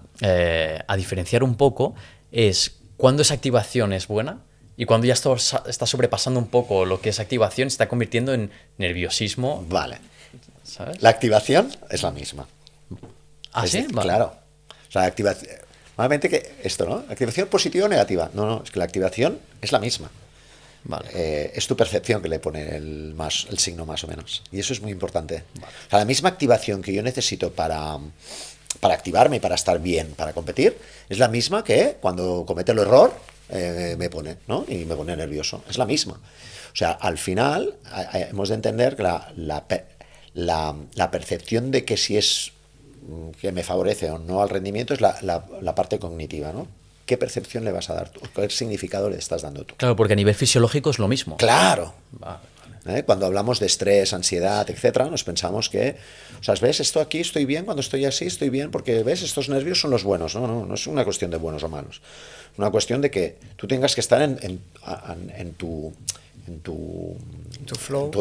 a diferenciar un poco es cuándo esa activación es buena y cuando ya está sobrepasando un poco lo que es activación, se está convirtiendo en nerviosismo. Vale. ¿Sabes? La activación es la misma. ¿Ah, sí? Vale. Claro. O sea, Normalmente que esto, ¿no? Activación positiva o negativa. No, es que la activación es la misma. Vale. Es tu percepción que le pone el signo más o menos. Y eso es muy importante. Vale. O sea, la misma activación que yo necesito para activarme y para estar bien, para competir, es la misma que cuando comete el error me pone, ¿no? Y me pone nervioso. Es la misma. O sea, al final hemos de entender que la percepción de que si es que me favorece o no al rendimiento es la parte cognitiva, ¿no? ¿Qué percepción le vas a dar tú? ¿Qué significado le estás dando tú? Claro, porque a nivel fisiológico es lo mismo. ¡Claro! Vale. Cuando hablamos de estrés, ansiedad, etcétera, nos pensamos que, o sea, ¿ves? Esto aquí estoy bien, cuando estoy así estoy bien, porque, ¿ves? Estos nervios son los buenos. No es una cuestión de buenos o malos. Es una cuestión de que tú tengas que estar en tu flow.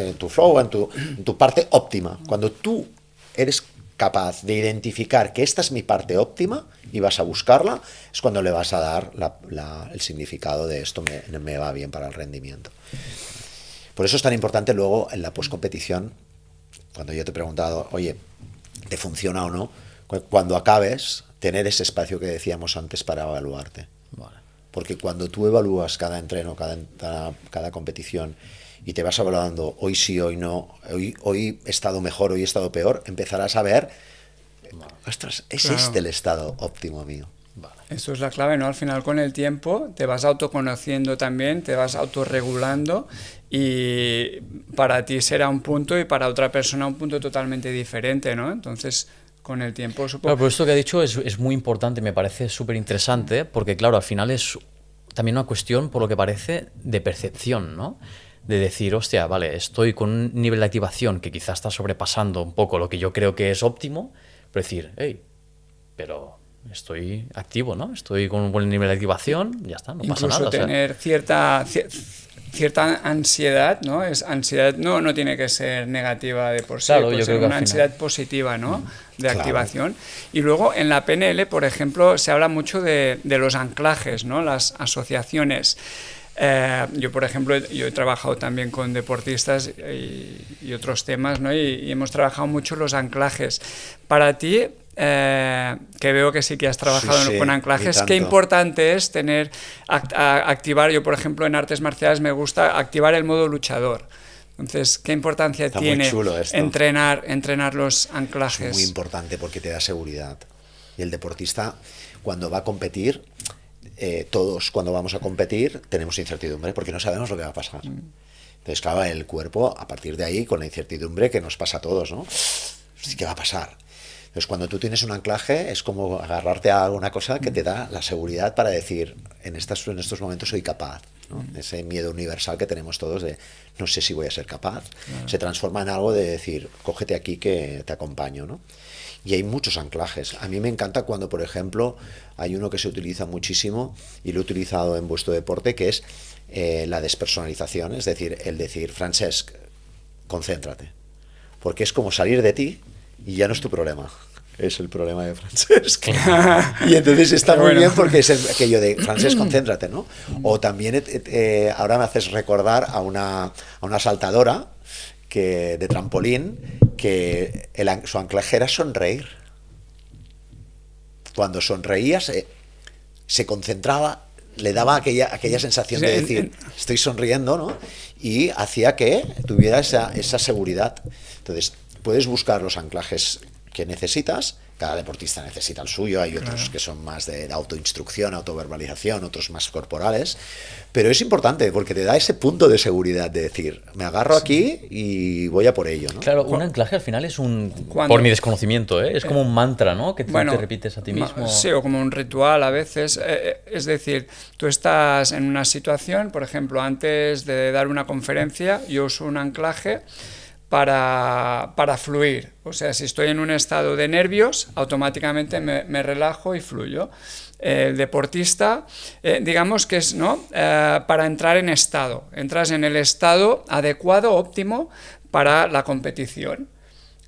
En tu flow, en tu parte óptima. Cuando tú eres capaz de identificar que esta es mi parte óptima y vas a buscarla, es cuando le vas a dar el significado de esto me va bien para el rendimiento. Por eso es tan importante luego en la postcompetición, cuando yo te he preguntado, oye, ¿te funciona o no? Cuando acabes, tener ese espacio que decíamos antes para evaluarte. Vale. Porque cuando tú evalúas cada entreno, cada competición, y te vas evaluando hoy sí, hoy no, hoy he estado mejor, hoy he estado peor, empezarás a ver, ostras, es claro. Este el estado óptimo mío. Vale. Eso es la clave, ¿no? Al final con el tiempo te vas autoconociendo también, te vas autorregulando y para ti será un punto y para otra persona un punto totalmente diferente, ¿no? Entonces, con el tiempo supongo... Claro, pero esto que ha dicho es muy importante, me parece súper interesante, porque claro, al final es también una cuestión, por lo que parece, de percepción, ¿no? De decir, hostia, vale, estoy con un nivel de activación que quizás está sobrepasando un poco lo que yo creo que es óptimo, pero decir, hey, pero estoy activo, ¿no? Estoy con un buen nivel de activación, ya está, no pasa nada. Incluso tener cierta ansiedad, ¿no? Ansiedad no tiene que ser negativa de por sí, claro, puede yo ser creo que una al ansiedad final... positiva, ¿no? De Claro. activación. Y luego en la PNL, por ejemplo, se habla mucho de los anclajes, ¿no? Las asociaciones. Yo, por ejemplo, yo he trabajado también con deportistas y otros temas, ¿no? Y hemos trabajado mucho los anclajes. Para ti, que veo que sí que has trabajado Sí, con anclajes, y qué tanto. importante es activar, yo por ejemplo en artes marciales me gusta activar el modo luchador. Entonces, ¿qué importancia Está muy tiene chulo esto. entrenar los Es anclajes? muy importante porque te da seguridad. Y el deportista, cuando va a competir, todos cuando vamos a competir tenemos incertidumbre porque no sabemos lo que va a pasar. Entonces, claro, el cuerpo, a partir de ahí, con la incertidumbre que nos pasa a todos, ¿no? ¿Qué va a pasar? Entonces, cuando tú tienes un anclaje, es como agarrarte a alguna cosa que te da la seguridad para decir, en estos momentos soy capaz, ¿no? Ese miedo universal que tenemos todos de, no sé si voy a ser capaz, se transforma en algo de decir, cógete aquí que te acompaño, ¿no? Y hay muchos anclajes. A mí me encanta cuando, por ejemplo, hay uno que se utiliza muchísimo, y lo he utilizado en vuestro deporte, que es la despersonalización, es decir, el decir, Francesc, concéntrate. Porque es como salir de ti y ya no es tu problema. Es el problema de Francesc. Y entonces está muy bien porque es aquello de, Francesc, concéntrate, ¿no? O también ahora me haces recordar a una saltadora de trampolín que su anclaje era sonreír. Cuando sonreía se concentraba, le daba aquella sensación de decir, estoy sonriendo, ¿no? Y hacía que tuviera esa seguridad. Entonces, puedes buscar los anclajes que necesitas. Cada deportista necesita el suyo, hay otros que son más de autoinstrucción, autoverbalización, otros más corporales, pero es importante porque te da ese punto de seguridad de decir, me agarro aquí y voy a por ello, ¿no? Claro, un anclaje al final es por mi desconocimiento, es como un mantra, ¿no? Que te repites a ti mismo. Sí, o como un ritual a veces. Es decir, tú estás en una situación, por ejemplo, antes de dar una conferencia, yo uso un anclaje para fluir. O sea, si estoy en un estado de nervios, automáticamente me relajo y fluyo. El deportista, digamos que es, ¿no? Para entrar en estado. Entras en el estado adecuado, óptimo, para la competición.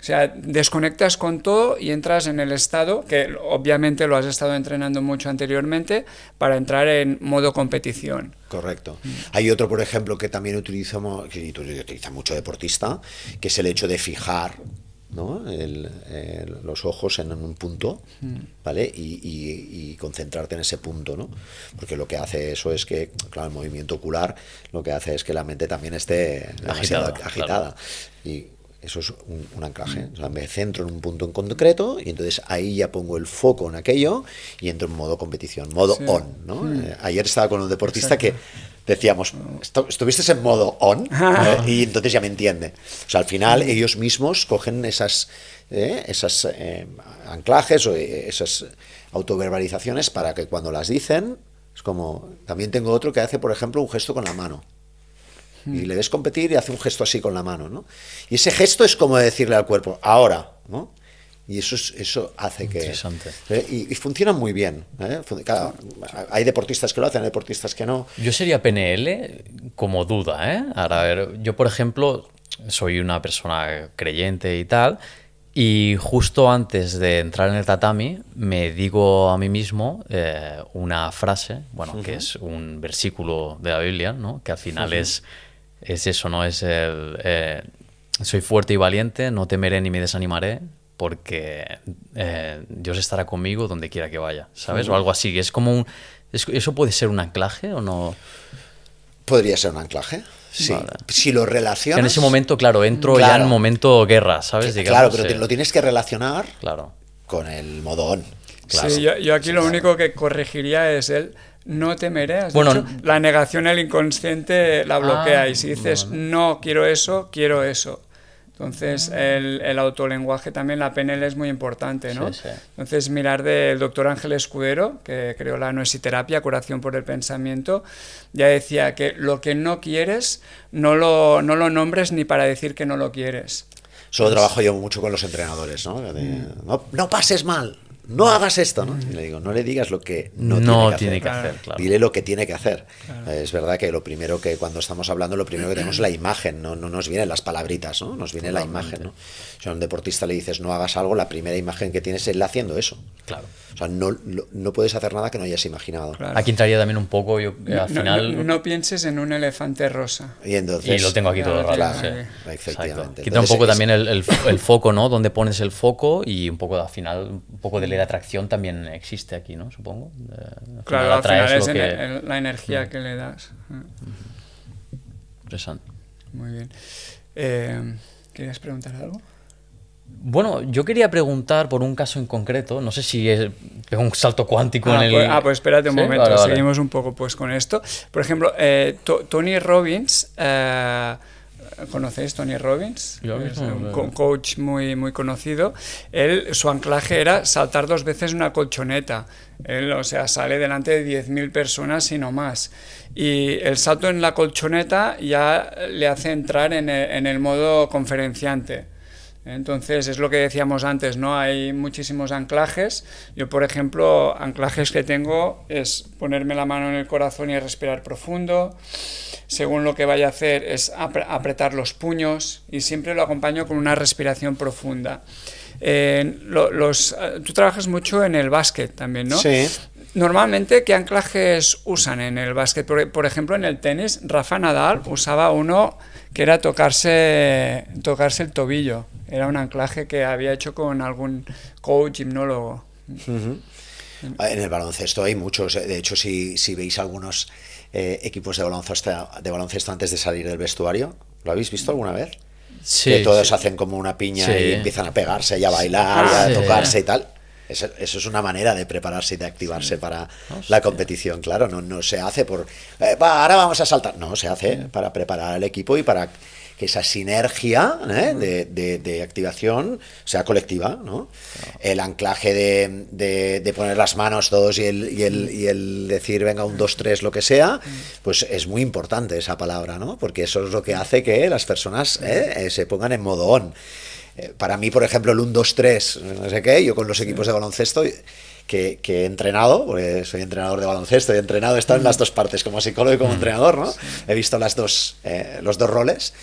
O sea, desconectas con todo y entras en el estado, que obviamente lo has estado entrenando mucho anteriormente, para entrar en modo competición. Correcto. Hay otro, por ejemplo, que también utiliza mucho deportista, que es el hecho de fijar ¿no? Los ojos en un punto, ¿vale? Y concentrarte en ese punto, ¿no? Porque lo que hace eso es que, claro, el movimiento ocular lo que hace es que la mente también esté demasiado agitada. Claro. Y eso es un anclaje. O sea, me centro en un punto en concreto y entonces ahí ya pongo el foco en aquello y entro en modo competición, modo on, ¿no? Ayer estaba con un deportista que decíamos, estuviste en modo on, y entonces ya me entiende. O sea, al final ellos mismos cogen esas anclajes o esas autoverbalizaciones para que cuando las dicen, es como, también tengo otro que hace, por ejemplo, un gesto con la mano. Y le ves competir y hace un gesto así con la mano, ¿no? Y ese gesto es como decirle al cuerpo, ahora, ¿no? Y eso hace que... Interesante. Y funciona muy bien. Claro, hay deportistas que lo hacen, hay deportistas que no. Yo sería PNL como duda, ¿eh? Ahora, a ver, yo, por ejemplo, soy una persona creyente y tal, y justo antes de entrar en el tatami me digo a mí mismo una frase, bueno, que es un versículo de la Biblia, ¿no? Que al final es eso, ¿no? Es soy fuerte y valiente, no temeré ni me desanimaré, porque Dios estará conmigo donde quiera que vaya, ¿sabes? O algo así. Es como ¿eso puede ser un anclaje o no? Podría ser un anclaje, sí. Vale. Si lo relacionas... En ese momento, claro, entro ya en momento guerra, ¿sabes? Digamos, claro, pero lo tienes que relacionar claro. con el modo on. Claro. Sí, yo aquí lo único que corregiría es el no temeré. Bueno, la negación al inconsciente la bloquea y si dices no quiero eso, quiero eso. Entonces, el autolenguaje también, la PNL es muy importante, ¿no? Sí. Entonces, mirar del doctor Ángel Escudero, que creó la noesiterapia, curación por el pensamiento, ya decía que lo que no quieres, no lo nombres ni para decir que no lo quieres. Solo trabajo yo mucho con los entrenadores, ¿no? No pases mal. No hagas esto, ¿no? Y le digo, no le digas lo que no tiene que hacer. Claro. Dile lo que tiene que hacer. Claro. Es verdad que lo primero que cuando estamos hablando, lo primero que tenemos es la imagen, no nos vienen las palabritas, ¿no? Nos viene la imagen, ¿no? Si a un deportista le dices no hagas algo, la primera imagen que tienes es él haciendo eso. Claro. O sea, no puedes hacer nada que no hayas imaginado. Claro. Aquí entraría también un poco, al final... No pienses en un elefante rosa. Y lo tengo aquí todo el rato. Claro, sí. Efectivamente. Quita un poco también el foco, ¿no? Donde pones el foco y un poco, al final, un poco de ley de atracción también existe aquí, ¿no? Supongo. Claro, al final es la energía que le das. Interesante. Muy bien. ¿Querías preguntar algo? Bueno, yo quería preguntar por un caso en concreto, no sé si es un salto cuántico en el... Pues espérate un momento, vale. Seguimos un poco pues con esto. Por ejemplo, Tony Robbins, ¿conocéis Tony Robbins? Es un coach muy conocido. Su anclaje era saltar 2 veces una colchoneta. Él, o sea, sale delante de 10.000 personas y no más. Y el salto en la colchoneta ya le hace entrar en el modo conferenciante. Entonces, es lo que decíamos antes, ¿no? Hay muchísimos anclajes. Yo, por ejemplo, anclajes que tengo es ponerme la mano en el corazón y respirar profundo. Según lo que vaya a hacer es apretar los puños y siempre lo acompaño con una respiración profunda. Tú trabajas mucho en el básquet también, ¿no? Sí. Normalmente, ¿qué anclajes usan en el básquet? Por ejemplo, en el tenis, Rafa Nadal usaba uno que era tocarse el tobillo. Era un anclaje que había hecho con algún coach, hipnólogo. Uh-huh. En el baloncesto hay muchos. De hecho, si veis algunos equipos de baloncesto antes de salir del vestuario, ¿lo habéis visto alguna vez? Sí, que todos hacen como una piña y empiezan a pegarse y a bailar y a tocarse y tal. Eso es una manera de prepararse y de activarse para la competición, claro. No se hace por... ahora vamos a saltar. No, se hace para preparar al equipo y para que esa sinergia de activación sea colectiva, ¿no? El anclaje de poner las manos todos y el decir, venga, 1, 2, 3, lo que sea, pues es muy importante esa palabra, ¿no? Porque eso es lo que hace que las personas se pongan en modo on. Para mí, por ejemplo, el 1, 2, 3, no sé qué, yo con los equipos de baloncesto que he entrenado, porque soy entrenador de baloncesto, he estado en las dos partes, como psicólogo y como entrenador, ¿no? He visto los dos roles.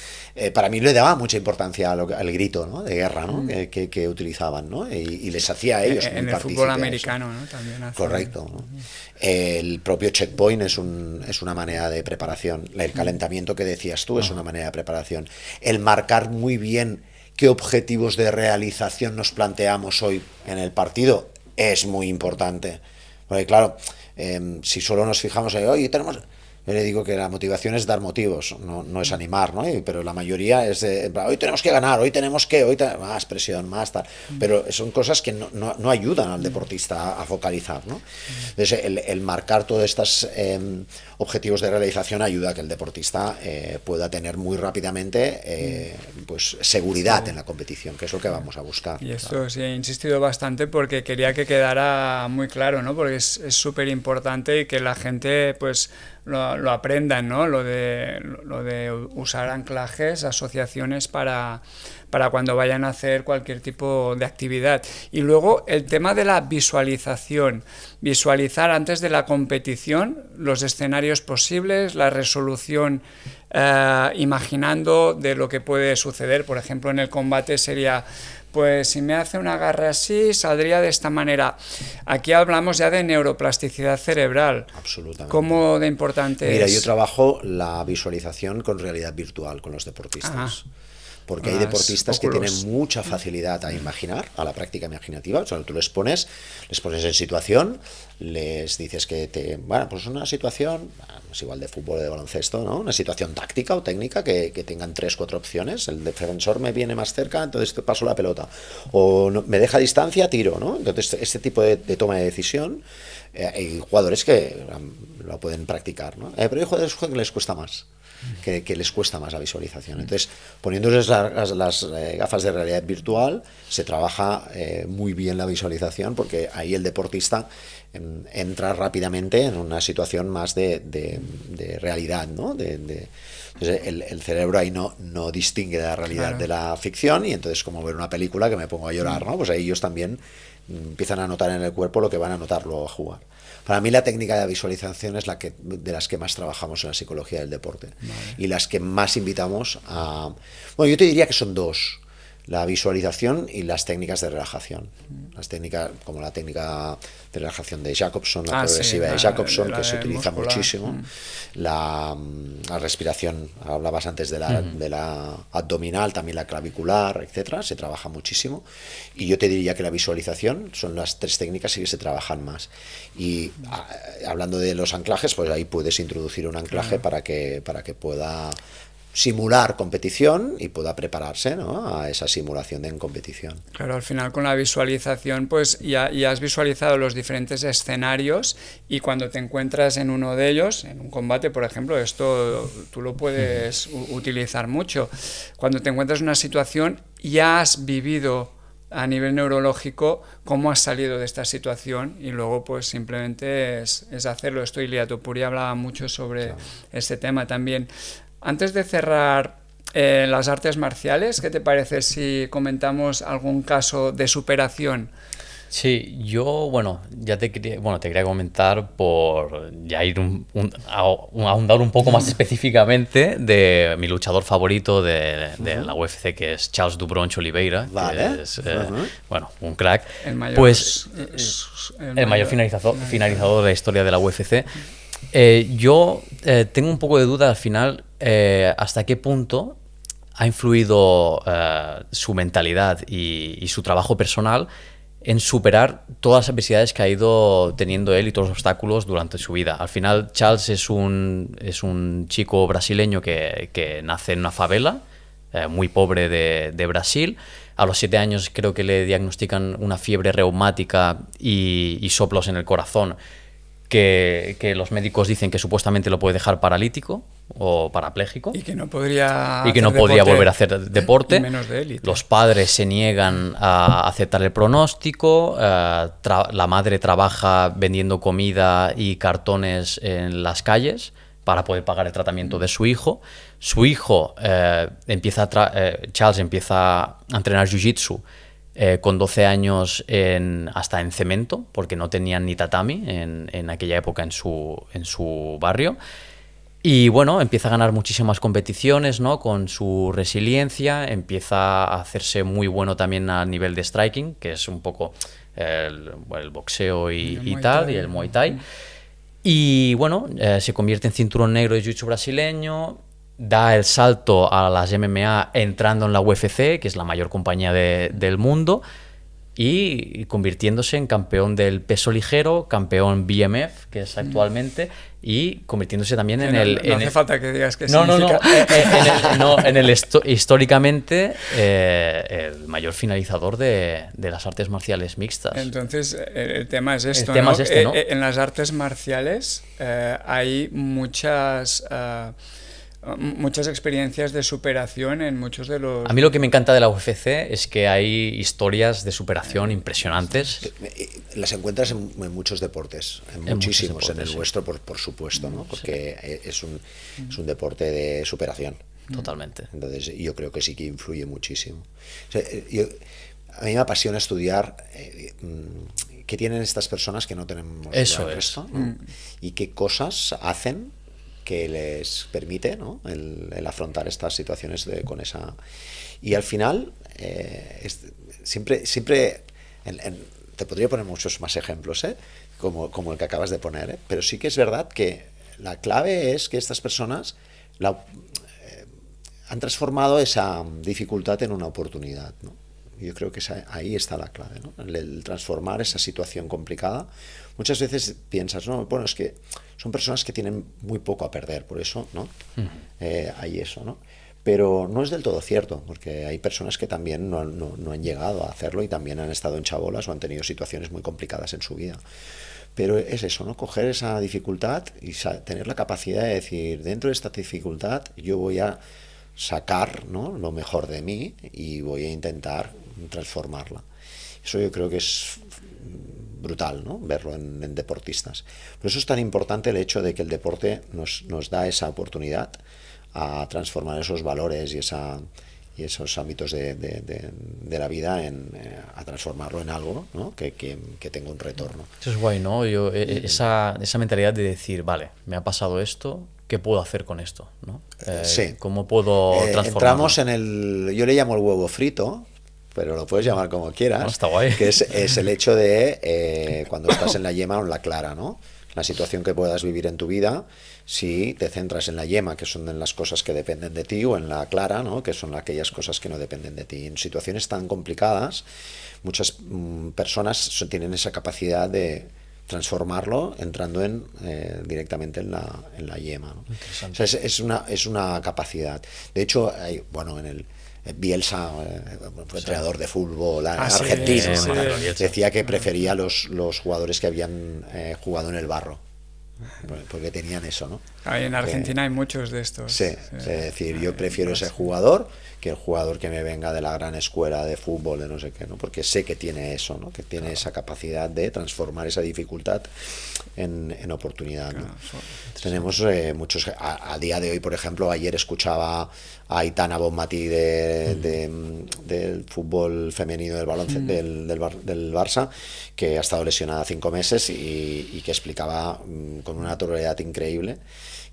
Para mí le daba mucha importancia al grito, ¿no? De guerra, ¿no? Que utilizaban, ¿no? Y les hacía a ellos en el fútbol americano, ¿no? También hace... Correcto, ¿no? El propio checkpoint es una manera de preparación. El calentamiento que decías tú es una manera de preparación. El marcar muy bien qué objetivos de realización nos planteamos hoy en el partido, es muy importante. Porque claro, si solo nos fijamos en, oye, tenemos... Yo le digo que la motivación es dar motivos, no es animar, ¿no? Pero la mayoría es de, hoy tenemos que ganar, más presión, más tal. Pero son cosas que no ayudan al deportista a focalizar, ¿no? Entonces, el marcar todos estos objetivos de realización ayuda a que el deportista pueda tener muy rápidamente pues seguridad en la competición, que es lo que vamos a buscar. Y esto sí he insistido bastante porque quería que quedara muy claro, ¿no? Porque es súper importante y que la gente pues lo aprendan, ¿no? Lo de usar anclajes, asociaciones para cuando vayan a hacer cualquier tipo de actividad. Y luego el tema de la visualización, visualizar antes de la competición los escenarios posibles, la resolución imaginando de lo que puede suceder. Por ejemplo, en el combate sería, pues si me hace un agarre así, saldría de esta manera. Aquí hablamos ya de neuroplasticidad cerebral. Absolutamente. ¿Cómo de importante Mira, es? yo trabajo la visualización con realidad virtual con los deportistas. Ajá. Porque hay deportistas que tienen mucha facilidad a imaginar, a la práctica imaginativa. O sea, tú les pones en situación, les dices que bueno, pues una situación, es igual de fútbol o de baloncesto, ¿no? Una situación táctica o técnica que tengan 3-4 opciones. El defensor me viene más cerca, entonces te paso la pelota. O no, me deja a distancia, tiro, ¿no? Entonces, este tipo de toma de decisión, hay jugadores que lo pueden practicar, ¿no? Pero hay jugadores que les cuesta más. Que les cuesta más la visualización. Entonces, poniéndoles las gafas de realidad virtual, se trabaja muy bien la visualización, porque ahí el deportista entra rápidamente en una situación más de realidad, ¿no? Entonces, el cerebro ahí no distingue la realidad de la ficción, y entonces, como ver una película que me pongo a llorar, ¿no? Pues ahí ellos también empiezan a notar en el cuerpo lo que van a notar luego a jugar. Para mí la técnica de visualización es de las que más trabajamos en la psicología del deporte. Vale. Y las que más invitamos a... Bueno, yo te diría que son dos: la visualización y las técnicas de relajación. Las técnicas, como la técnica de relajación de Jacobson, la progresiva de Jacobson, que se utiliza muchísimo. La respiración, hablabas antes de la abdominal, también la clavicular, etcétera, se trabaja muchísimo. Y yo te diría que la visualización son las 3 técnicas que se trabajan más. Y hablando de los anclajes, pues ahí puedes introducir un anclaje para que pueda simular competición y pueda prepararse, ¿no?, a esa simulación en competición. Claro, al final con la visualización pues ya has visualizado los diferentes escenarios, y cuando te encuentras en uno de ellos, en un combate por ejemplo, esto tú lo puedes utilizar mucho. Cuando te encuentras en una situación, ya has vivido a nivel neurológico cómo has salido de esta situación, y luego pues simplemente es hacerlo. Esto Ilia Topuria hablaba mucho sobre este tema también. Antes de cerrar las artes marciales, ¿qué te parece si comentamos algún caso de superación? Sí, yo, ya te quería comentar, por ya ir ahondar un poco más específicamente de mi luchador favorito de la UFC, que es Charles do Bronx Oliveira, vale. que es un crack. El mayor, el mayor finalizador de la historia de la UFC. Yo tengo un poco de duda al final hasta qué punto ha influido su mentalidad y su trabajo personal en superar todas las adversidades que ha ido teniendo él y todos los obstáculos durante su vida. Al final, Charles es un chico brasileño que nace en una favela muy pobre de Brasil. A los 7 años creo que le diagnostican una fiebre reumática y soplos en el corazón, que los médicos dicen que supuestamente lo puede dejar paralítico o parapléjico. Y que no podría volver a hacer deporte. Y menos de élite. Los padres se niegan a aceptar el pronóstico. La madre trabaja vendiendo comida y cartones en las calles para poder pagar el tratamiento de su hijo. Su hijo Charles empieza a entrenar jiu-jitsu con 12 años hasta en cemento, porque no tenían ni tatami en aquella época en su barrio. Y bueno, empieza a ganar muchísimas competiciones, ¿no?, con su resiliencia. Empieza a hacerse muy bueno también a nivel de striking, que es un poco el boxeo y el Muay Thai. Y bueno, se convierte en cinturón negro de jiu-jitsu brasileño. da el salto a las MMA entrando en la UFC, que es la mayor compañía del mundo, y convirtiéndose en campeón del peso ligero, campeón BMF, que es actualmente, y convirtiéndose también en el... No hace falta que digas que significa. No, Históricamente el mayor finalizador de las artes marciales mixtas. Entonces, el tema es esto, el tema ¿no? Es este, ¿no? En las artes marciales hay muchas experiencias de superación en muchos de los... A mí lo que me encanta de la UFC es que hay historias de superación impresionantes. Las encuentras en muchos deportes, en muchísimos, en el vuestro por supuesto, ¿no? Porque es un deporte de superación. Totalmente. Entonces yo creo que sí que influye muchísimo. O sea, a mí me apasiona estudiar qué tienen estas personas que no tenemos Eso el resto, ¿no? Y qué cosas hacen que les permite, ¿no? el afrontar estas situaciones con esa... Y al final, siempre te podría poner muchos más ejemplos, como el que acabas de poner, pero sí que es verdad que la clave es que estas personas han transformado esa dificultad en una oportunidad, ¿no? Yo creo que ahí está la clave, ¿no? El transformar esa situación complicada. Muchas veces piensas, no, bueno, es que son personas que tienen muy poco a perder, por eso, ¿no? Hay eso, ¿no? Pero no es del todo cierto, porque hay personas que también no han llegado a hacerlo y también han estado en chabolas o han tenido situaciones muy complicadas en su vida. Pero es eso, ¿no? Coger esa dificultad y tener la capacidad de decir, dentro de esta dificultad yo voy a sacar, ¿no? Lo mejor de mí y voy a intentar transformarla. Eso yo creo que es brutal, ¿no? Verlo en deportistas. Por eso es tan importante el hecho de que el deporte nos da esa oportunidad a transformar esos valores y esos ámbitos de la vida a transformarlo en algo, ¿no? que tenga un retorno. Eso es guay, ¿no? Esa mentalidad de decir, vale, me ha pasado esto, ¿qué puedo hacer con esto? ¿No? Sí. ¿Cómo puedo transformarlo? Entramos yo le llamo el huevo frito, pero lo puedes llamar como quieras. No, está guay. Que es el hecho de cuando estás en la yema o en la clara, ¿no? La situación que puedas vivir en tu vida, si te centras en la yema, que son en las cosas que dependen de ti, o en la clara, ¿no? Que son aquellas cosas que no dependen de ti. En situaciones tan complicadas, muchas personas tienen esa capacidad de transformarlo entrando directamente en la yema, ¿no? O sea, es una capacidad. De hecho, en el Bielsa, entrenador de fútbol argentino, sí. decía que prefería los jugadores que habían jugado en el barro, porque tenían eso, ¿no? En Argentina hay muchos de estos. Sí, es decir, yo prefiero ese jugador que el jugador que me venga de la gran escuela de fútbol, de no sé qué, ¿no? Porque sé que tiene eso, ¿no? Que tiene esa capacidad de transformar esa dificultad en oportunidad, ¿no? Tenemos muchos... A día de hoy, por ejemplo, ayer escuchaba a Aitana Bonmatí del fútbol femenino del baloncesto del Barça, que ha estado lesionada 5 meses y que explicaba con una naturalidad increíble,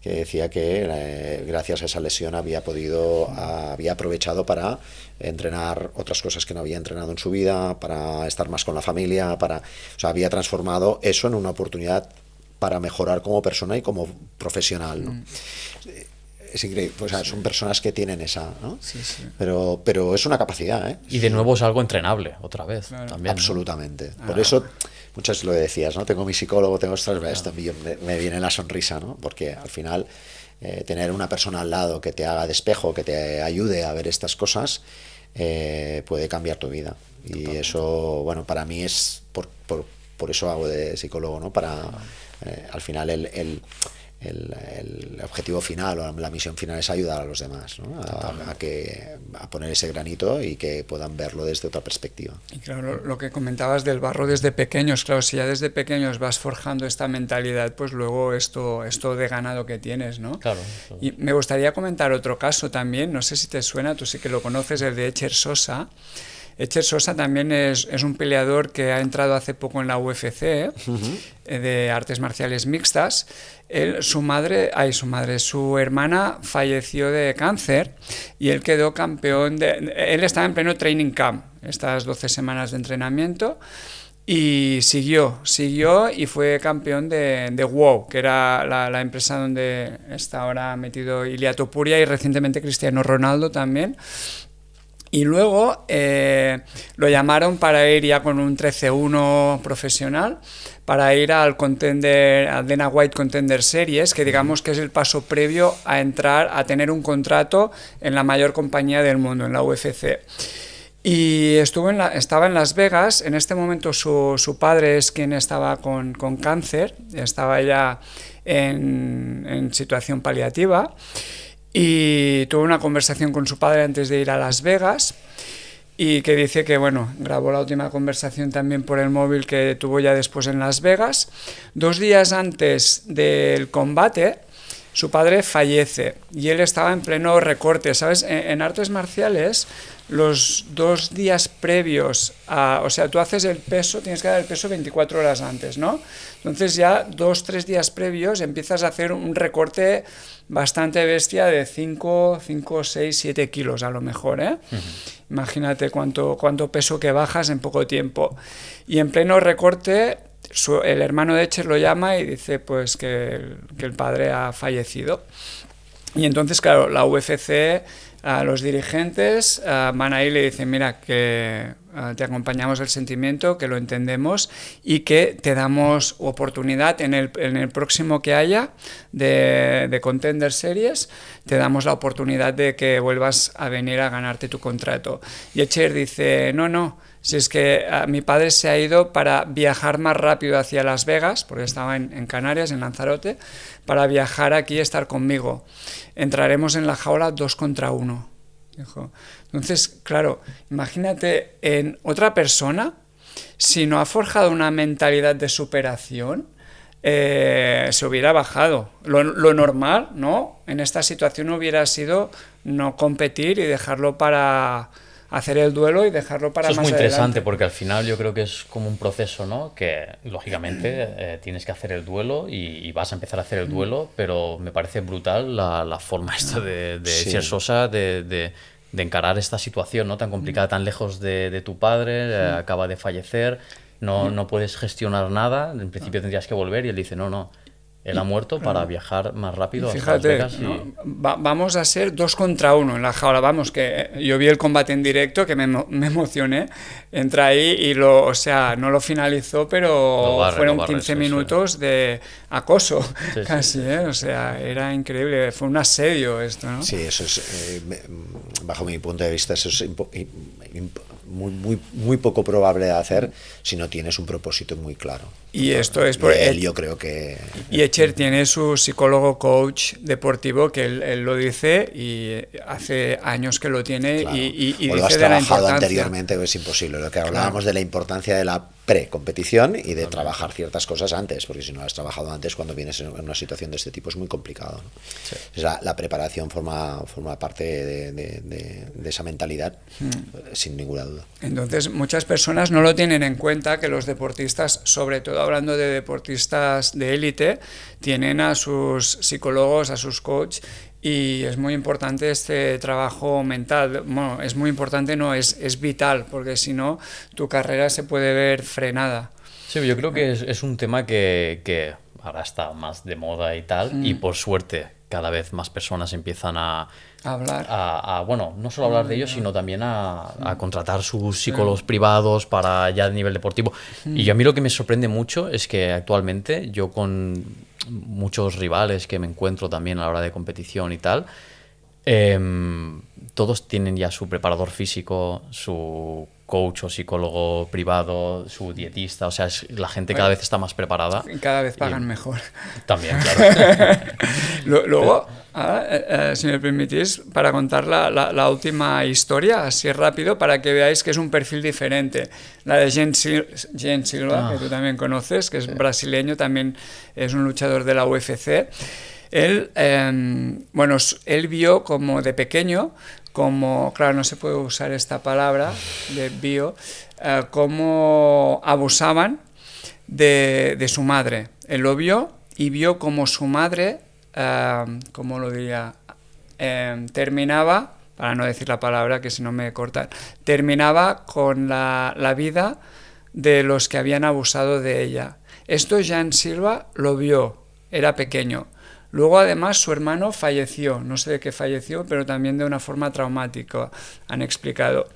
que decía que gracias a esa lesión había aprovechado para entrenar otras cosas que no había entrenado en su vida, para estar más con la familia, o sea, había transformado eso en una oportunidad para mejorar como persona y como profesional, ¿no? Es increíble, o sea, son personas que tienen esa, ¿no? Sí. Pero es una capacidad, ¿eh? Y de nuevo es algo entrenable, otra vez, claro. También, absolutamente, ¿no? Por eso muchas lo decías, ¿no? Tengo mi psicólogo, tengo esto me viene la sonrisa, ¿no? Porque al final tener una persona al lado que te haga de espejo, que te ayude a ver estas cosas, puede cambiar tu vida. Y totalmente. Eso, bueno, para mí es por eso hago de psicólogo, ¿no? Para al final el objetivo final o la misión final es ayudar a los demás, ¿no? a poner ese granito y que puedan verlo desde otra perspectiva. Y claro, lo que comentabas del barro desde pequeños, claro, si ya desde pequeños vas forjando esta mentalidad, pues luego esto de ganado que tienes, ¿no? Claro. Y me gustaría comentar otro caso también, no sé si te suena, tú sí que lo conoces, el de Echer Sosa. Echer Sosa también es un peleador que ha entrado hace poco en la UFC, de artes marciales mixtas. Su hermana falleció de cáncer y él quedó campeón él estaba en pleno training camp, estas 12 semanas de entrenamiento, Y siguió y fue campeón de WOW, que era la empresa donde está ahora metido Ilia Topuria y recientemente Cristiano Ronaldo también. Y luego lo llamaron para ir ya con un 13-1 profesional, para ir al Dana White Contender Series, que digamos que es el paso previo a entrar, a tener un contrato en la mayor compañía del mundo, en la UFC. Y estaba en Las Vegas. En este momento su padre es quien estaba con cáncer, estaba ya en situación paliativa, y tuve una conversación con su padre antes de ir a Las Vegas, y que dice que, bueno, grabó la última conversación también por el móvil que tuvo ya después en Las Vegas. 2 días antes del combate, su padre fallece y él estaba en pleno recorte, ¿sabes? En artes marciales, los 2 días previos o sea, tú haces el peso, tienes que dar el peso 24 horas antes, ¿no? Entonces ya 2-3 días previos empiezas a hacer un recorte bastante bestia de 5, 6, 7 kilos a lo mejor, ¿eh? Uh-huh. Imagínate cuánto peso que bajas en poco tiempo. Y en pleno recorte, el hermano de Echer lo llama y dice pues que el padre ha fallecido. Y entonces, claro, la UFC, los dirigentes van ahí y le dicen, mira, que te acompañamos el sentimiento, que lo entendemos y que te damos oportunidad en el próximo que haya de Contender Series, te damos la oportunidad de que vuelvas a venir a ganarte tu contrato. Y Echer dice, no, si es que mi padre se ha ido para viajar más rápido hacia Las Vegas, porque estaba en Canarias, en Lanzarote, para viajar aquí y estar conmigo. Entraremos en la jaula 2 contra 1. Dijo. Entonces, claro, imagínate en otra persona, si no ha forjado una mentalidad de superación, se hubiera bajado. Lo normal, ¿no? En esta situación hubiera sido no competir y dejarlo para hacer el duelo y dejarlo para Eso más es muy adelante. interesante porque al final yo creo que es como un proceso, ¿no? Que lógicamente tienes que hacer el duelo y vas a empezar a hacer el duelo, pero me parece brutal la forma esta de Sí. Echer Sosa de encarar esta situación, ¿no? Tan complicada, tan lejos de tu padre, acaba de fallecer, no puedes gestionar nada, en principio tendrías que volver y él dice, no, él ha muerto para viajar más rápido hasta Las Vegas. ¿no? Vamos a ser 2 contra 1 en la jaula. Vamos, que yo vi el combate en directo, que me emocioné. Entra ahí y o sea, no lo finalizó, pero fueron 15 minutos de acoso, casi, ¿eh? O sea, era increíble. Fue un asedio esto, ¿no? Sí, eso es, bajo mi punto de vista, eso es muy poco probable de hacer si no tienes un propósito muy claro. Y esto es por él, yo creo que... Y Echer tiene su psicólogo coach deportivo, que él lo dice y hace años que lo tiene, claro. y o lo dice has de la trabajado importancia. Anteriormente, es imposible. Lo que hablábamos de la importancia de la precompetición y de trabajar ciertas cosas antes, porque si no lo has trabajado antes, cuando vienes en una situación de este tipo es muy complicado, ¿no? Sí. La preparación forma parte de esa mentalidad, sin ninguna duda. Entonces, muchas personas no lo tienen en cuenta, que los deportistas, sobre todo hablando de deportistas de élite, tienen a sus psicólogos, a sus coaches, y es muy importante este trabajo mental. Bueno, es muy importante, no, es vital, porque si no, tu carrera se puede ver frenada. Sí, yo creo que es un tema que ahora está más de moda y tal, y por suerte cada vez más personas empiezan a hablar. Bueno, no solo hablar de ellos, sino también a contratar sus psicólogos privados para ya a nivel deportivo. Y a mí lo que me sorprende mucho es que actualmente yo con muchos rivales que me encuentro también a la hora de competición y tal, todos tienen ya su preparador físico, su coach o psicólogo privado, su dietista, o sea, la gente cada vez está más preparada. Y cada vez pagan mejor. También, claro. Luego, si me permitís, para contar la última historia, así rápido, para que veáis que es un perfil diferente. La de Gen Silva, que tú también conoces, que es brasileño, también es un luchador de la UFC. Él vio como de pequeño, claro, no se puede usar esta palabra de bio, cómo abusaban de su madre. Él lo vio y vio como su madre, ¿cómo lo diría? Terminaba, para no decir la palabra que si no me cortan, terminaba con la vida de los que habían abusado de ella. Esto Jan Silva lo vio, era pequeño. Luego, además, su hermano falleció, no sé de qué falleció, pero también de una forma traumática, han explicado.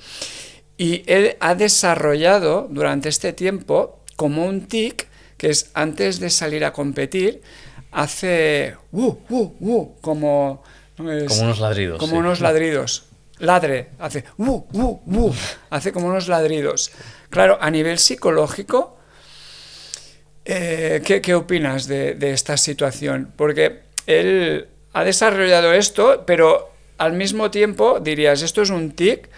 Y él ha desarrollado durante este tiempo como un tic, que es antes de salir a competir, hace como... Como unos ladridos. Como unos ladridos. Ladre, hace hace como unos ladridos. Claro, a nivel psicológico, ¿qué opinas de esta situación? Porque él ha desarrollado esto, pero al mismo tiempo dirías, esto es un tic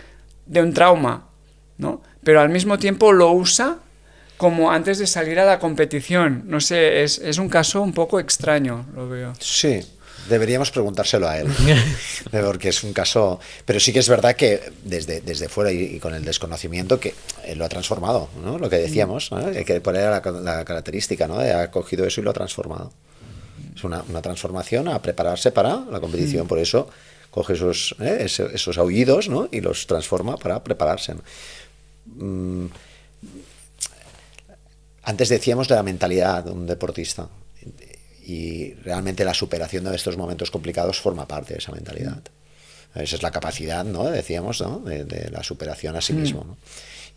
de un trauma, ¿no? Pero al mismo tiempo lo usa como antes de salir a la competición. No sé, es un caso un poco extraño, lo veo. Sí, deberíamos preguntárselo a él, porque es un caso... Pero sí que es verdad que desde fuera y con el desconocimiento que él lo ha transformado, ¿no? Lo que decíamos, ¿no? Que por era la característica, ¿no? Ha cogido eso y lo ha transformado. Es una transformación a prepararse para la competición, por eso coge esos aullidos, ¿no? Y los transforma para prepararse, ¿no? Antes decíamos de la mentalidad de un deportista y realmente la superación de estos momentos complicados forma parte de esa mentalidad. Esa es la capacidad, ¿no? Decíamos, ¿no? De la superación a sí mismo, ¿no?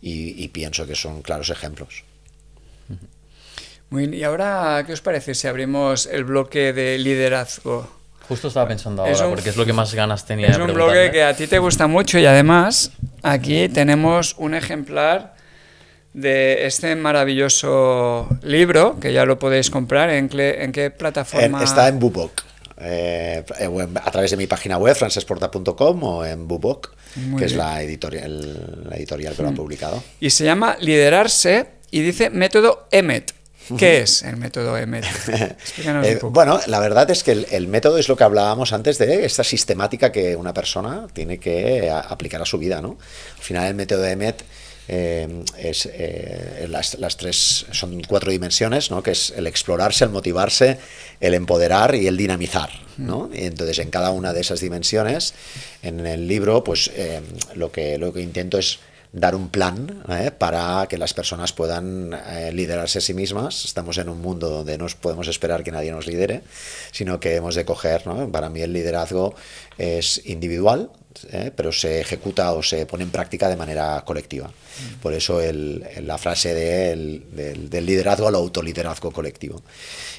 Y pienso que son claros ejemplos. Muy bien, y ahora, ¿qué os parece si abrimos el bloque de liderazgo? Justo estaba pensando ahora, porque es lo que más ganas tenía de Es un preguntarme. bloque que a ti te gusta mucho y además aquí tenemos un ejemplar de este maravilloso libro, que ya lo podéis comprar. ¿En qué plataforma? Está en Bubok, a través de mi página web, francesporta.com, o en Bubok, que es la editorial que lo ha publicado. Y se llama Liderarse y dice método EMET. ¿Qué es el método EMET? Explícanos un poco. Bueno, la verdad es que el método es lo que hablábamos antes de esta sistemática que una persona tiene que aplicar a su vida, ¿no? Al final el método EMET las tres son 4 dimensiones, ¿no? Que es el explorarse, el motivarse, el empoderar y el dinamizar, ¿no? Y entonces en cada una de esas dimensiones en el libro pues lo que intento es dar un plan para que las personas puedan liderarse a sí mismas. Estamos en un mundo donde no podemos esperar que nadie nos lidere, sino que hemos de coger, ¿no? Para mí el liderazgo es individual, pero se ejecuta o se pone en práctica de manera colectiva. Por eso la frase del liderazgo al autoliderazgo colectivo.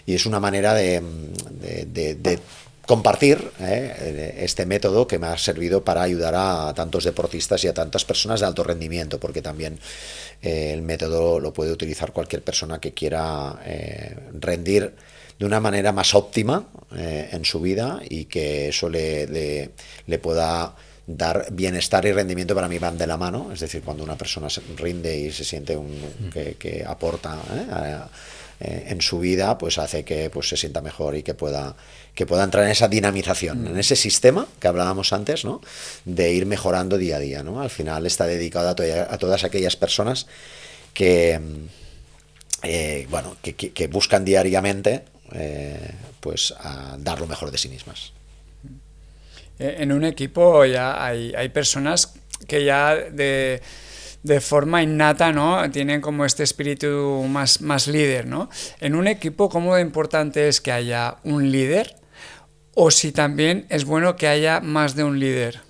Y es una manera de compartir este método que me ha servido para ayudar a tantos deportistas y a tantas personas de alto rendimiento, porque también el método lo puede utilizar cualquier persona que quiera rendir de una manera más óptima en su vida, y que eso le pueda dar bienestar y rendimiento. Para mí van de la mano, es decir, cuando una persona se rinde y se siente que aporta en su vida, pues hace que pues se sienta mejor y que pueda entrar en esa dinamización, en ese sistema que hablábamos antes, ¿no? De ir mejorando día a día, ¿no? Al final está dedicado a todas aquellas personas que buscan diariamente pues a dar lo mejor de sí mismas. En un equipo ya hay personas que ya de forma innata, ¿no? Tienen como este espíritu más líder, ¿no? En un equipo, ¿cómo de importante es que haya un líder? O si también es bueno que haya más de un líder.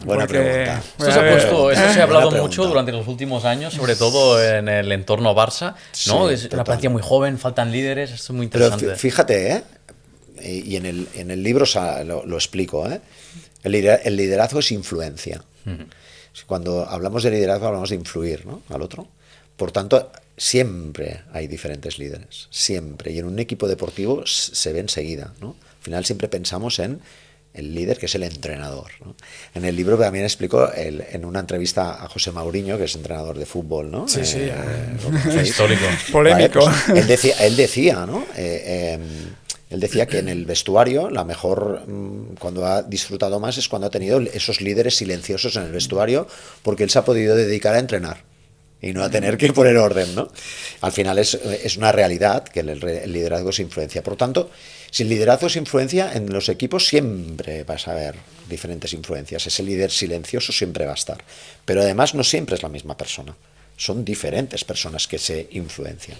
Buena pregunta. Esto se ha hablado mucho durante los últimos años, sobre todo en el entorno Barça, ¿no? Sí, Es una plantilla muy joven, faltan líderes, esto es muy interesante. Pero fíjate, y en el libro lo explico, el liderazgo es influencia. Cuando hablamos de liderazgo hablamos de influir, ¿no? Al otro. Por tanto, siempre hay diferentes líderes, siempre. Y en un equipo deportivo se ve enseguida, ¿no? Al final siempre pensamos en el líder, que es el entrenador, ¿no? En el libro también explico en una entrevista a José Mourinho, que es entrenador de fútbol, ¿no? Sí, histórico. Polémico. Vale, pues él decía, ¿no? Él decía que en el vestuario la mejor, cuando ha disfrutado más, es cuando ha tenido esos líderes silenciosos en el vestuario, porque él se ha podido dedicar a entrenar y no a tener que poner orden, ¿no? Al final es una realidad que el liderazgo es influencia. Por tanto, si el liderazgo es influencia, en los equipos siempre vas a ver diferentes influencias. Ese líder silencioso siempre va a estar. Pero además no siempre es la misma persona. son diferentes personas que se influencian.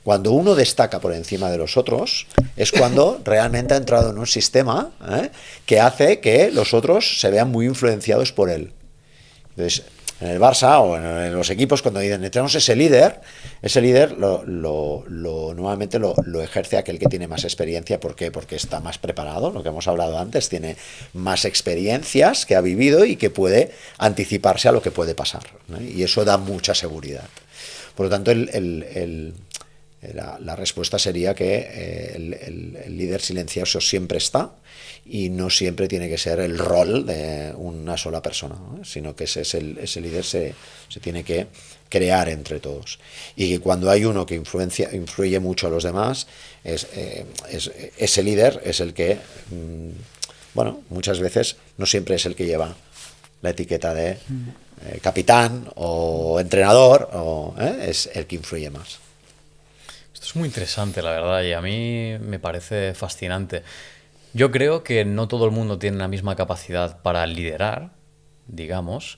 Cuando uno destaca por encima de los otros, es cuando realmente ha entrado en un sistema que hace que los otros se vean muy influenciados por él. Entonces, en el Barça o en los equipos, cuando dicen tenemos ese líder normalmente lo ejerce aquel que tiene más experiencia. ¿Por qué? Porque está más preparado, lo que hemos hablado antes, tiene más experiencias que ha vivido y que puede anticiparse a lo que puede pasar, ¿no? Y eso da mucha seguridad. Por lo tanto, la respuesta sería que el líder silencioso siempre está, y no siempre tiene que ser el rol de una sola persona, ¿no? Sino que ese líder se tiene que crear entre todos. Y que cuando hay uno que influye mucho a los demás, ese líder es el que, muchas veces no siempre es el que lleva la etiqueta de capitán o entrenador, es el que influye más. Esto es muy interesante, la verdad, y a mí me parece fascinante. Yo creo que no todo el mundo tiene la misma capacidad para liderar, digamos,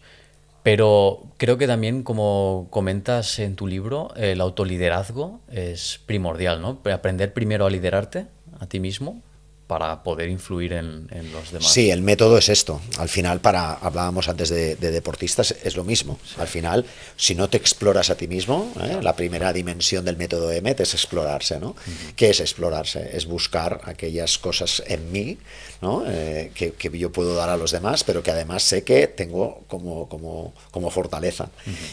pero creo que también, como comentas en tu libro, el autoliderazgo es primordial, ¿no? Aprender primero a liderarte a ti mismo para poder influir en los demás. Sí, el método es esto. Al final, hablábamos antes de deportistas, es lo mismo. Sí. Al final, si no te exploras a ti mismo, la primera dimensión del método EMET es explorarse, ¿no? ¿Qué es explorarse? Es buscar aquellas cosas en mí, ¿no? Que yo puedo dar a los demás, pero que además sé que tengo como fortaleza.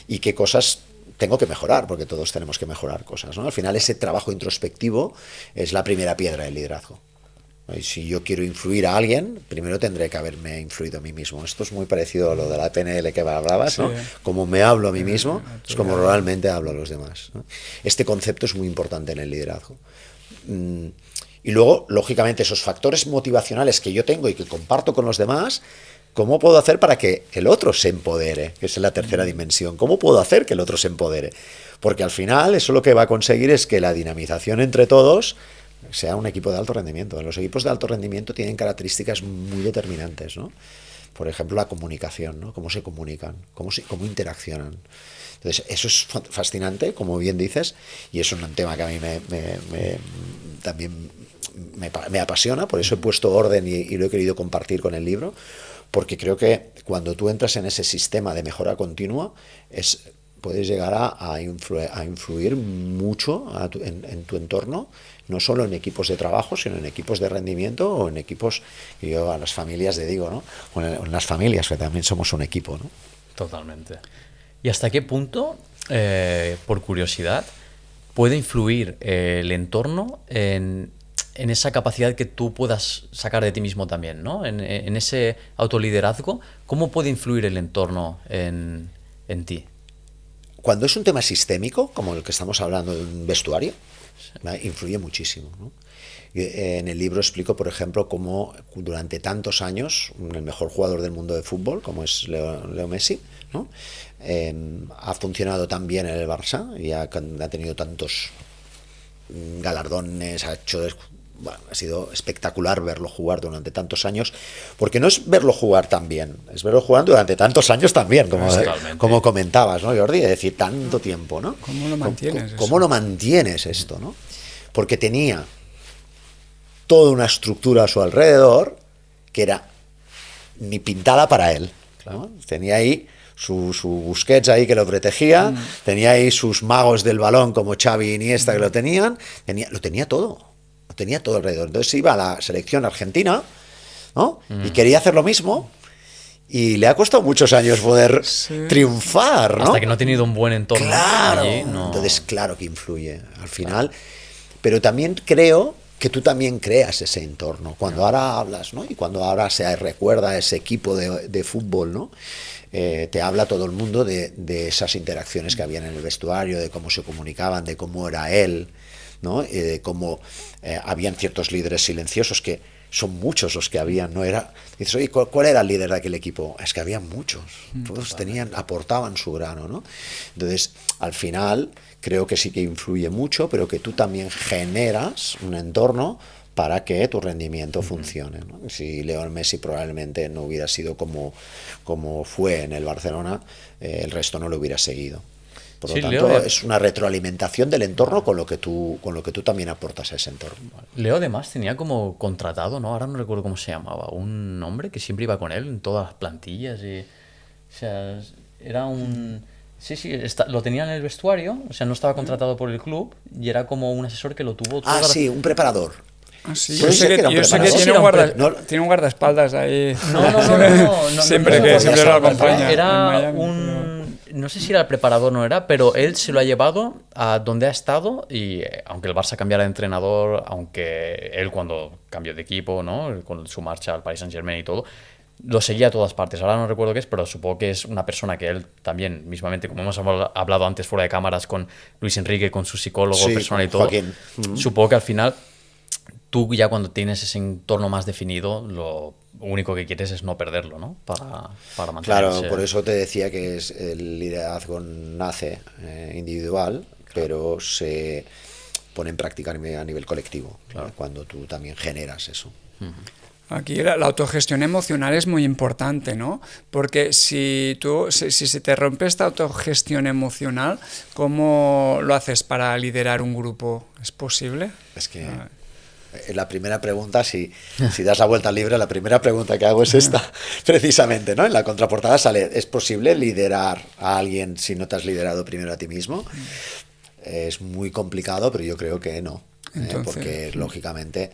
Y qué cosas tengo que mejorar, porque todos tenemos que mejorar cosas, ¿no? Al final, ese trabajo introspectivo es la primera piedra del liderazgo. Y si yo quiero influir a alguien, primero tendré que haberme influido a mí mismo. Esto es muy parecido a lo de la PNL que hablabas, ¿no? Como me hablo a mí mismo, es como realmente hablo a los demás, ¿no? Este concepto es muy importante en el liderazgo. Y luego, lógicamente, esos factores motivacionales que yo tengo y que comparto con los demás, ¿cómo puedo hacer para que el otro se empodere? Que es la tercera dimensión. ¿Cómo puedo hacer que el otro se empodere? Porque al final eso lo que va a conseguir es que la dinamización entre todos sea un equipo de alto rendimiento. Los equipos de alto rendimiento tienen características muy determinantes, ¿no? Por ejemplo, la comunicación, ¿no? Cómo se comunican, cómo interaccionan. Entonces, eso es fascinante, como bien dices, y es un tema que a mí también me apasiona, por eso he puesto orden y lo he querido compartir con el libro, porque creo que cuando tú entras en ese sistema de mejora continua, puedes llegar a influir mucho en tu entorno, no solo en equipos de trabajo, sino en equipos de rendimiento o en equipos, que yo a las familias le digo, ¿no? O en las familias, que también somos un equipo, ¿no? Totalmente. ¿Y hasta qué punto, por curiosidad, puede influir el entorno en esa capacidad que tú puedas sacar de ti mismo también, ¿no? En ese autoliderazgo, ¿cómo puede influir el entorno en ti? Cuando es un tema sistémico, como el que estamos hablando de un vestuario, influye muchísimo, ¿no? En el libro explico, por ejemplo, cómo durante tantos años el mejor jugador del mundo de fútbol, como es Leo Messi, ¿no? Ha funcionado tan bien en el Barça y ha tenido tantos galardones, ha sido espectacular verlo jugar durante tantos años, porque no es verlo jugar tan bien, es verlo jugando durante tantos años también, como comentabas, ¿no, Jordi? Es decir, tanto tiempo, ¿no? ¿Cómo lo mantienes? ¿Cómo lo mantienes esto, ¿no? Porque tenía toda una estructura a su alrededor que era ni pintada para él, ¿no? Tenía ahí su Busquets ahí que lo protegía, tenía ahí sus magos del balón como Xavi y Iniesta que lo tenía todo. Tenía todo alrededor. Entonces iba a la selección argentina, ¿no? Y quería hacer lo mismo, y le ha costado muchos años poder triunfar, ¿no? Hasta que no ha tenido un buen entorno. Claro. Allí, no. Entonces, claro que influye al final. Pero también creo que tú también creas ese entorno. Cuando ahora hablas, ¿no? Y cuando ahora se recuerda ese equipo de fútbol, ¿no? Te habla todo el mundo de esas interacciones que habían en el vestuario, de cómo se comunicaban, de cómo era él, ¿no? De cómo habían ciertos líderes silenciosos, que son muchos los que habían, no era. Dices, oye, ¿cuál era el líder de aquel equipo? Es que había muchos, todos aportaban su grano, ¿no? Entonces, al final, creo que sí que influye mucho, pero que tú también generas un entorno para que tu rendimiento funcione, ¿no? Si Leo Messi probablemente no hubiera sido como fue en el Barcelona, el resto no lo hubiera seguido. Por lo Sí, tanto, Leo, es una retroalimentación del entorno con lo que tú también aportas a ese entorno. Leo además tenía como contratado, ¿no? Ahora no recuerdo cómo se llamaba, un hombre que siempre iba con él en todas las plantillas y... O sea, era un... Sí, sí, lo tenía en el vestuario, o sea, no estaba contratado por el club y era como un asesor que lo tuvo Ah, sí, un preparador. Ah, sí, Puede ser que era un yo sé que preparador. tiene No, tiene un guardaespaldas ahí. no, Siempre no, siempre lo acompaña. Era en Miami, no sé si era el preparador o no era, pero él se lo ha llevado a donde ha estado y aunque el Barça cambiara de entrenador, aunque él cuando cambió de equipo, ¿no? Con su marcha al Paris Saint-Germain y todo, lo seguía a todas partes. Ahora no recuerdo qué es, pero supongo que es una persona que él también, mismamente, como hemos hablado antes fuera de cámaras con Luis Enrique, con su psicólogo Sí, personal y con todo, Joaquín. supongo que al final tú ya cuando tienes ese entorno más definido, lo único que quieres es no perderlo, ¿no? Para mantenerse. Claro, por eso te decía que el liderazgo nace individual, pero se pone en práctica a nivel colectivo, cuando tú también generas eso. Aquí la autogestión emocional es muy importante, ¿no? Porque si se te rompe esta autogestión emocional, ¿cómo lo haces para liderar un grupo? ¿Es posible? Es que la primera pregunta, si das la vuelta al libro, la primera pregunta que hago es esta, precisamente, ¿no? En la contraportada sale, ¿es posible liderar a alguien si no te has liderado primero a ti mismo? Es muy complicado, pero yo creo que no, porque lógicamente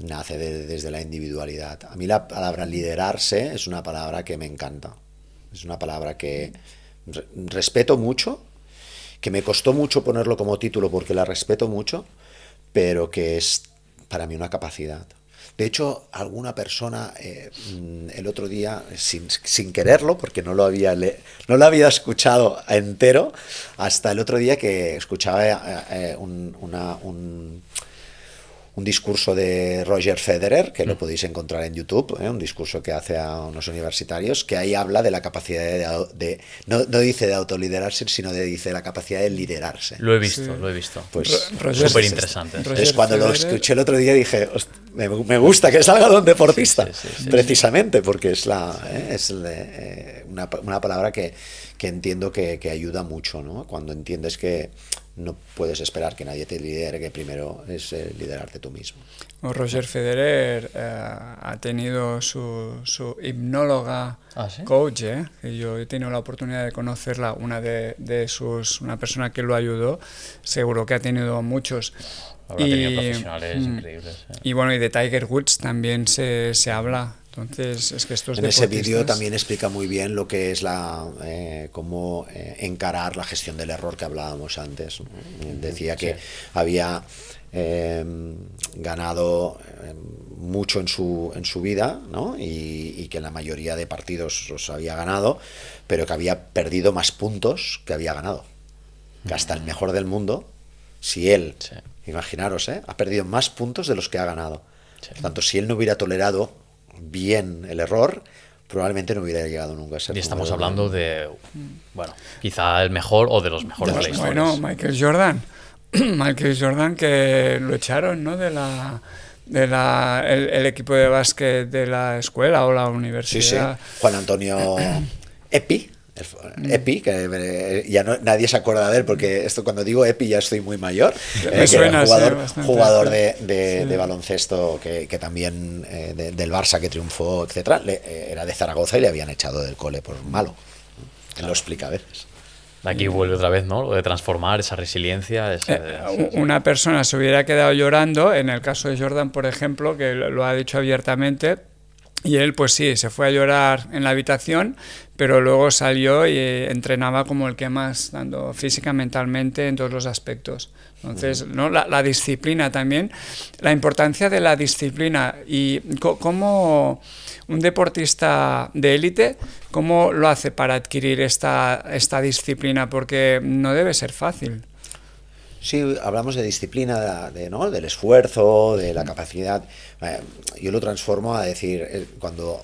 nace desde la individualidad. A mí la palabra liderarse es una palabra que me encanta, es una palabra que respeto mucho, que me costó mucho ponerlo como título porque la respeto mucho, pero que es para mí una capacidad. De hecho, alguna persona el otro día, sin quererlo, porque no lo había escuchado entero, hasta el otro día que escuchaba un discurso de Roger Federer, que lo podéis encontrar en YouTube, un discurso que hace a unos universitarios, que ahí habla de la capacidad no dice de autoliderarse, sino dice la capacidad de liderarse. Lo he visto. Pues súper interesante. Entonces, cuando lo escuché el otro día dije, me gusta que salga de un deportista, precisamente, porque es una palabra que entiendo que ayuda mucho, ¿no? Cuando entiendes que no puedes esperar que nadie te lidere, que primero es liderarte tú mismo. Roger Federer ha tenido su hipnóloga coach, que yo he tenido la oportunidad de conocerla, una persona que lo ayudó, seguro que ha tenido muchos. Habrá tenido profesionales increíbles. Y bueno, y de Tiger Woods también se habla. Entonces, es que estos en ese vídeo también explica muy bien lo que es cómo encarar la gestión del error que hablábamos antes. Decía que había ganado mucho en su vida, ¿no? y que en la mayoría de partidos los había ganado, pero que había perdido más puntos que había ganado. Que hasta el mejor del mundo, si él, imaginaros, ha perdido más puntos de los que ha ganado. Por tanto, si él no hubiera tolerado bien el error, probablemente no hubiera llegado nunca a ser. Y estamos hablando de, bueno, quizá el mejor o de los mejores de la historia. Bueno, Michael Jordan, que lo echaron, ¿no? El equipo de básquet de la escuela o la universidad. Sí. Juan Antonio Epi, que ya nadie se acuerda de él, porque esto cuando digo Epi ya estoy muy mayor. Me suena, jugador de baloncesto que también del Barça, que triunfó, etcétera. Era de Zaragoza y le habían echado del cole por malo. Él lo explica a veces. Aquí vuelve otra vez, ¿no? Lo de transformar esa resiliencia. Una persona se hubiera quedado llorando, en el caso de Jordan, por ejemplo, que lo ha dicho abiertamente. Y él, pues sí, se fue a llorar en la habitación, pero luego salió y entrenaba como el que más, tanto física, mentalmente, en todos los aspectos. Entonces, ¿no? La disciplina también, la importancia de la disciplina y cómo un deportista de élite, ¿cómo lo hace para adquirir esta disciplina? Porque no debe ser fácil. Sí, hablamos de disciplina, ¿no? Del esfuerzo, de la capacidad. Yo lo transformo a decir, cuando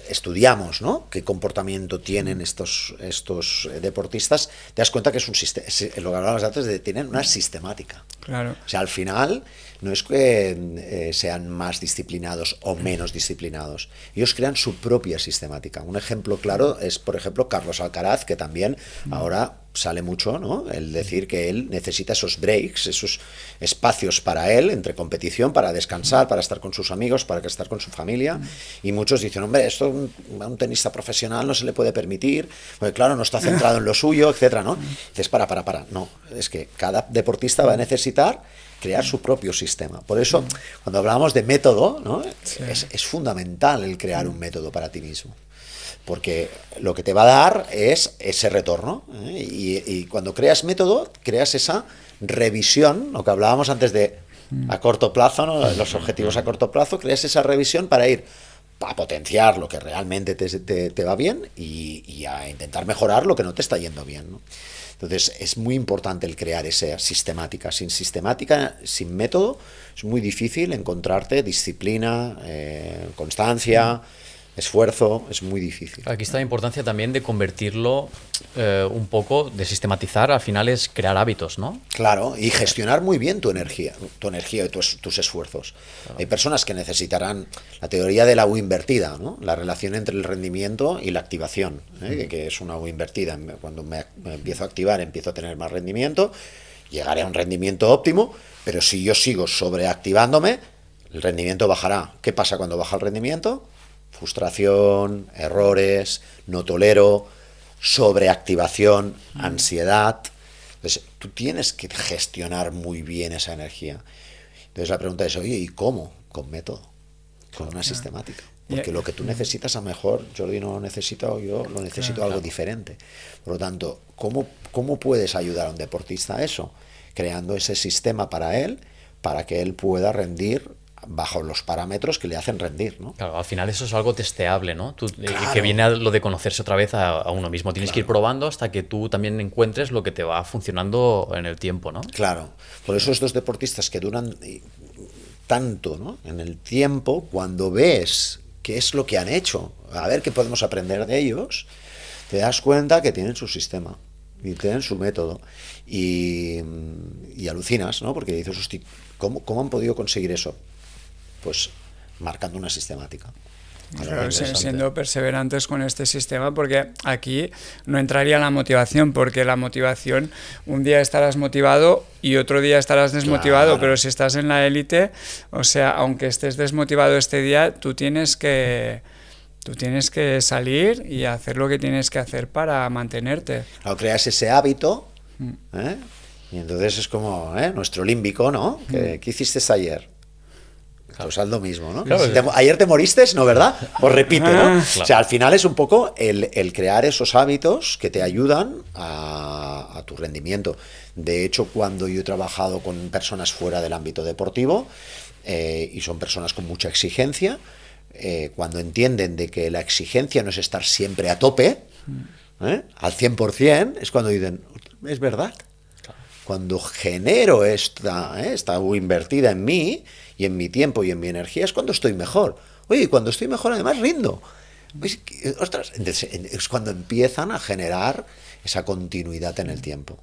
estudiamos, ¿no? qué comportamiento tienen estos deportistas, te das cuenta que es un sistema, lo que hablábamos antes, de tienen una sistemática. Claro. O sea, al final no es que sean más disciplinados o menos disciplinados. Ellos crean su propia sistemática. Un ejemplo claro es, por ejemplo, Carlos Alcaraz, que también ahora sale mucho, ¿no? El decir que él necesita esos breaks, esos espacios para él, entre competición, para descansar, para estar con sus amigos, para estar con su familia. Y muchos dicen, hombre, esto a un tenista profesional no se le puede permitir, porque claro, no está centrado en lo suyo, etcétera, ¿no? Dices, para. No, es que cada deportista va a necesitar crear su propio sistema. Por eso, cuando hablábamos de método, ¿no? Es fundamental el crear un método para ti mismo. Porque lo que te va a dar es ese retorno, ¿eh? Y cuando creas método, creas esa revisión, lo que hablábamos antes de a corto plazo, ¿no? Los objetivos a corto plazo, creas esa revisión para ir a potenciar lo que realmente te va bien y a intentar mejorar lo que no te está yendo bien, ¿no? Entonces es muy importante el crear esa sistemática. Sin sistemática, sin método, es muy difícil encontrarte disciplina, constancia, esfuerzo, es muy difícil. Aquí está la importancia también de convertirlo un poco, de sistematizar, al final es crear hábitos, ¿no? Claro, y gestionar muy bien tu energía y tus esfuerzos. Claro. Hay personas que necesitarán la teoría de la U invertida, ¿no? La relación entre el rendimiento y la activación, que es una U invertida. Cuando me empiezo a activar, empiezo a tener más rendimiento, llegaré a un rendimiento óptimo, pero si yo sigo sobreactivándome, el rendimiento bajará. ¿Qué pasa cuando baja el rendimiento? Frustración, errores, no tolero, sobreactivación, ansiedad. Entonces, tú tienes que gestionar muy bien esa energía. Entonces la pregunta es, oye, ¿y cómo? Con método, con una sistemática. Porque lo que tú necesitas, a lo mejor Jordi no lo necesita o yo lo necesito algo diferente. Por lo tanto, ¿cómo puedes ayudar a un deportista a eso? Creando ese sistema para él, para que él pueda rendir bajo los parámetros que le hacen rendir, ¿no? Claro, al final eso es algo testeable, ¿no? Claro. Que viene a lo de conocerse otra vez a uno mismo. Tienes que ir probando hasta que tú también encuentres lo que te va funcionando en el tiempo, ¿no? Claro. Por eso estos deportistas que duran tanto, ¿no? En el tiempo, cuando ves qué es lo que han hecho, a ver qué podemos aprender de ellos, te das cuenta que tienen su sistema y tienen su método y alucinas, ¿no? Porque dices, hostia, ¿cómo han podido conseguir eso? Pues marcando una sistemática. Claro, siendo perseverantes con este sistema, porque aquí no entraría la motivación, porque la motivación, un día estarás motivado y otro día estarás desmotivado, claro. Pero si estás en la élite, o sea, aunque estés desmotivado este día, tú tienes que salir y hacer lo que tienes que hacer para mantenerte. Claro, creas ese hábito, y entonces es como nuestro límbico, ¿no? ¿Qué hiciste ayer? Pues haz lo mismo, ¿no? Claro. Ayer te moriste, ¿no? ¿Verdad? Pues repite, ¿no? Claro. O sea, al final es un poco el crear esos hábitos que te ayudan a tu rendimiento. De hecho, cuando yo he trabajado con personas fuera del ámbito deportivo, y son personas con mucha exigencia, cuando entienden de que la exigencia no es estar siempre a tope, al 100%, es cuando dicen, es verdad. Cuando genero esta invertida en mí y en mi tiempo y en mi energía es cuando estoy mejor. Oye, y cuando estoy mejor además rindo. Ostras, es cuando empiezan a generar esa continuidad en el tiempo.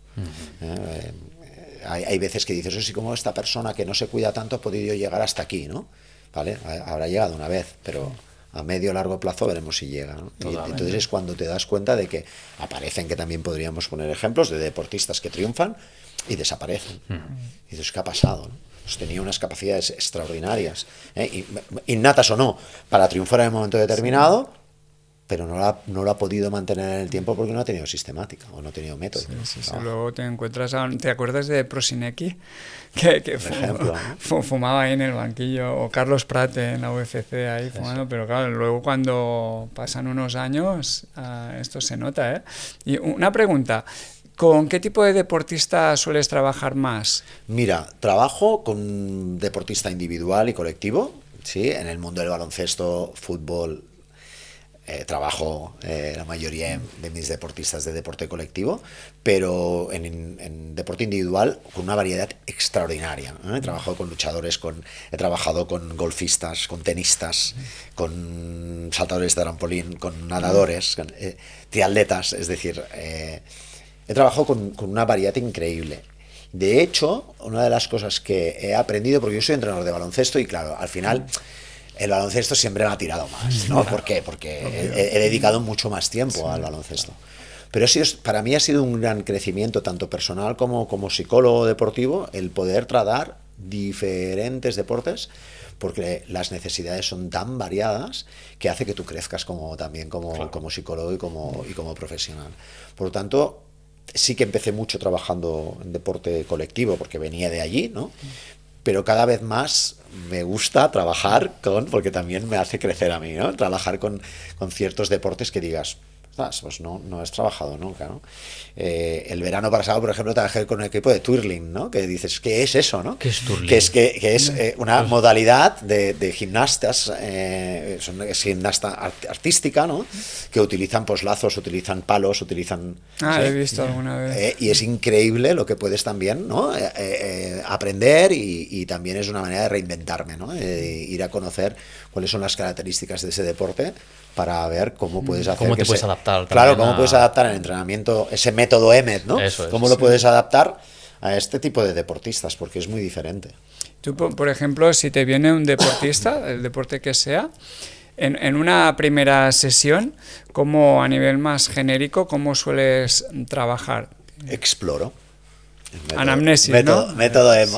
Hay veces que dices, como esta persona que no se cuida tanto ha podido llegar hasta aquí, ¿no? ¿Vale? Habrá llegado una vez, pero a medio o largo plazo veremos si llega, ¿no? Y entonces es cuando te das cuenta de que aparecen, que también podríamos poner ejemplos de deportistas que triunfan y desaparecen. Y dices, ¿qué ha pasado? ¿No? Pues tenía unas capacidades extraordinarias, innatas o no, para triunfar en un momento determinado, pero no lo ha podido mantener en el tiempo porque no ha tenido sistemática o no ha tenido método. Sí. Luego te acuerdas de Prosinecki, que fumaba ahí en el banquillo, o Carlos Prat en la UFC ahí fumando, pero claro, luego cuando pasan unos años esto se nota, ¿eh? Y una pregunta, ¿con qué tipo de deportista sueles trabajar más? Mira, trabajo con deportista individual y colectivo, ¿sí? En el mundo del baloncesto, fútbol, trabajo la mayoría de mis deportistas de deporte colectivo, pero en deporte individual con una variedad extraordinaria. He trabajado con luchadores, he trabajado con golfistas, con tenistas, con saltadores de trampolín, con nadadores, con triatletas, es decir, he trabajado con una variedad increíble. De hecho, una de las cosas que he aprendido, porque yo soy entrenador de baloncesto y claro, al final el baloncesto siempre me ha tirado más, ¿no? ¿Por qué? Porque he dedicado mucho más tiempo al baloncesto. Pero para mí ha sido un gran crecimiento, tanto personal como psicólogo deportivo, el poder tratar diferentes deportes, porque las necesidades son tan variadas que hace que tú crezcas también como psicólogo y como profesional. Por lo tanto, sí que empecé mucho trabajando en deporte colectivo, porque venía de allí, ¿no? Pero cada vez más me gusta trabajar porque también me hace crecer a mí, ¿no? Trabajar con ciertos deportes que digas, pues no has trabajado nunca, ¿no? El verano pasado, por ejemplo, trabajé con un equipo de twirling, ¿no? Que dices, ¿qué es eso, no? ¿Qué es twirling? Que es una modalidad de gimnastas, es gimnasta artística, ¿no? Que utilizan pues lazos, utilizan palos, utilizan... Ah, ¿sí? he visto alguna vez. Y es increíble lo que puedes también, ¿no? Aprender y también es una manera de reinventarme, ¿no? Ir a conocer cuáles son las características de ese deporte para ver cómo puedes hacer cómo te puedes adaptar claro, cómo puedes adaptar el entrenamiento, ese método EMET, ¿no? Eso es, cómo lo puedes adaptar a este tipo de deportistas, porque es muy diferente. Tú, por ejemplo, si te viene un deportista, el deporte que sea, en una primera sesión, ¿cómo a nivel más genérico, cómo sueles trabajar? Exploro. Anamnesis, ¿no? Método Sí.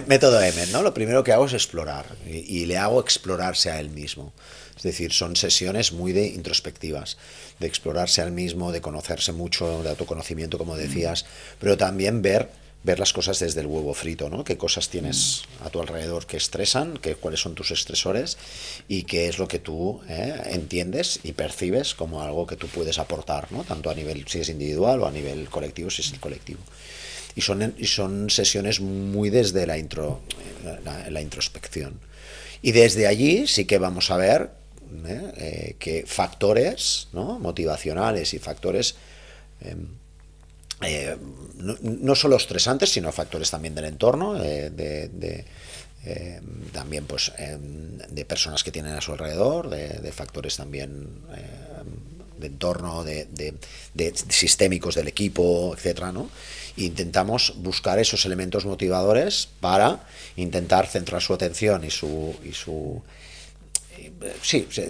método EMET, ¿no? Lo primero que hago es explorar y le hago explorarse a él mismo. Es decir, son sesiones muy introspectivas, de explorarse al mismo, de conocerse mucho, de autoconocimiento, como decías, pero también ver las cosas desde el huevo frito, ¿no? Qué cosas tienes a tu alrededor que estresan, cuáles son tus estresores y qué es lo que tú entiendes y percibes como algo que tú puedes aportar, ¿no? Tanto a nivel, si es individual, o a nivel colectivo, si es el colectivo. Y son sesiones muy desde la introspección. Y desde allí sí que vamos a ver que factores, ¿no? Motivacionales y factores no solo estresantes, sino factores también del entorno, también pues de personas que tienen a su alrededor, de factores también de entorno, de sistémicos del equipo, etcétera, ¿no? E intentamos buscar esos elementos motivadores para intentar centrar su atención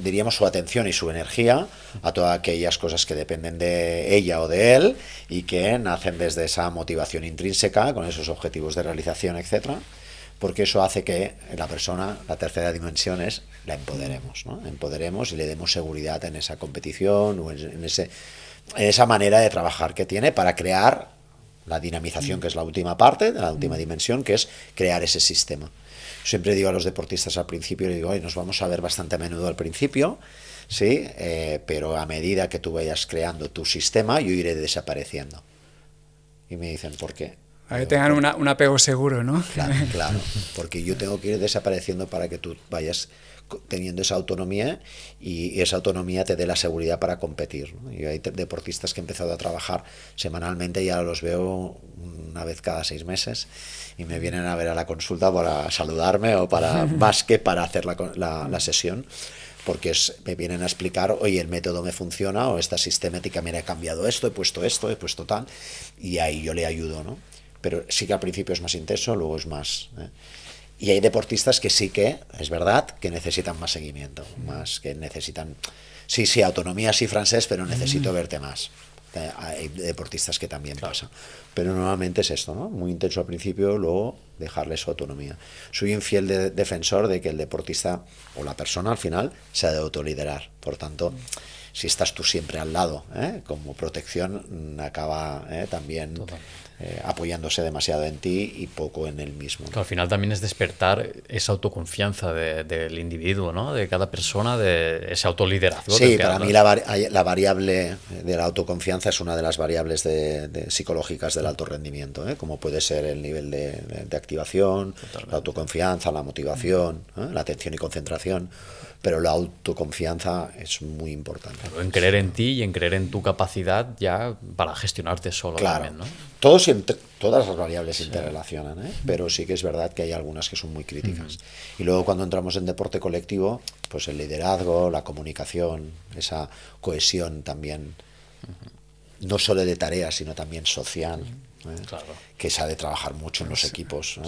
diríamos su atención y su energía a todas aquellas cosas que dependen de ella o de él y que nacen desde esa motivación intrínseca con esos objetivos de realización, etcétera, porque eso hace que la persona, la tercera dimensión es la empoderemos, ¿no? Empoderemos y le demos seguridad en esa competición o en esa manera de trabajar que tiene para crear la dinamización, que es la última parte, la última dimensión, que es crear ese sistema. Siempre digo a los deportistas al principio, le digo, nos vamos a ver bastante a menudo al principio, ¿sí? Pero a medida que tú vayas creando tu sistema, yo iré desapareciendo. Y me dicen, ¿por qué? A que tengan un apego seguro, ¿no? Claro, porque yo tengo que ir desapareciendo para que tú vayas teniendo esa autonomía y esa autonomía te dé la seguridad para competir, ¿no? Yo hay deportistas que he empezado a trabajar semanalmente y ahora los veo una vez cada 6 meses y me vienen a ver a la consulta para saludarme o para más que para hacer la sesión, porque me vienen a explicar, oye, el método me funciona o esta sistemática me ha cambiado esto, he puesto tal, y ahí yo le ayudo, ¿no? Pero sí que al principio es más intenso, luego es más... Y hay deportistas que sí que, es verdad, que necesitan más seguimiento, más que necesitan... Sí, autonomía sí, francés, pero necesito verte más. Hay deportistas que también pasa. Pero normalmente es esto, ¿no? Muy intenso al principio, luego dejarle su autonomía. Soy un fiel defensor de que el deportista o la persona al final se ha de autoliderar. Por tanto, si estás tú siempre al lado, como protección, acaba también apoyándose demasiado en ti y poco en él mismo. Que al final también es despertar esa autoconfianza del individuo, ¿no? De cada persona, de ese autoliderazgo. Sí, para mí la variable de la autoconfianza es una de las variables psicológicas del alto rendimiento, como puede ser el nivel de activación, la autoconfianza, la motivación, la atención y concentración. Pero la autoconfianza es muy importante. Claro, en creer en ti y en creer en tu capacidad ya para gestionarte solo. Claro. También, ¿no? Todas las variables se interrelacionan, pero sí que es verdad que hay algunas que son muy críticas. Y luego cuando entramos en deporte colectivo, pues el liderazgo, la comunicación, esa cohesión también, no solo de tareas, sino también social. Claro. Que se ha de trabajar mucho en los equipos,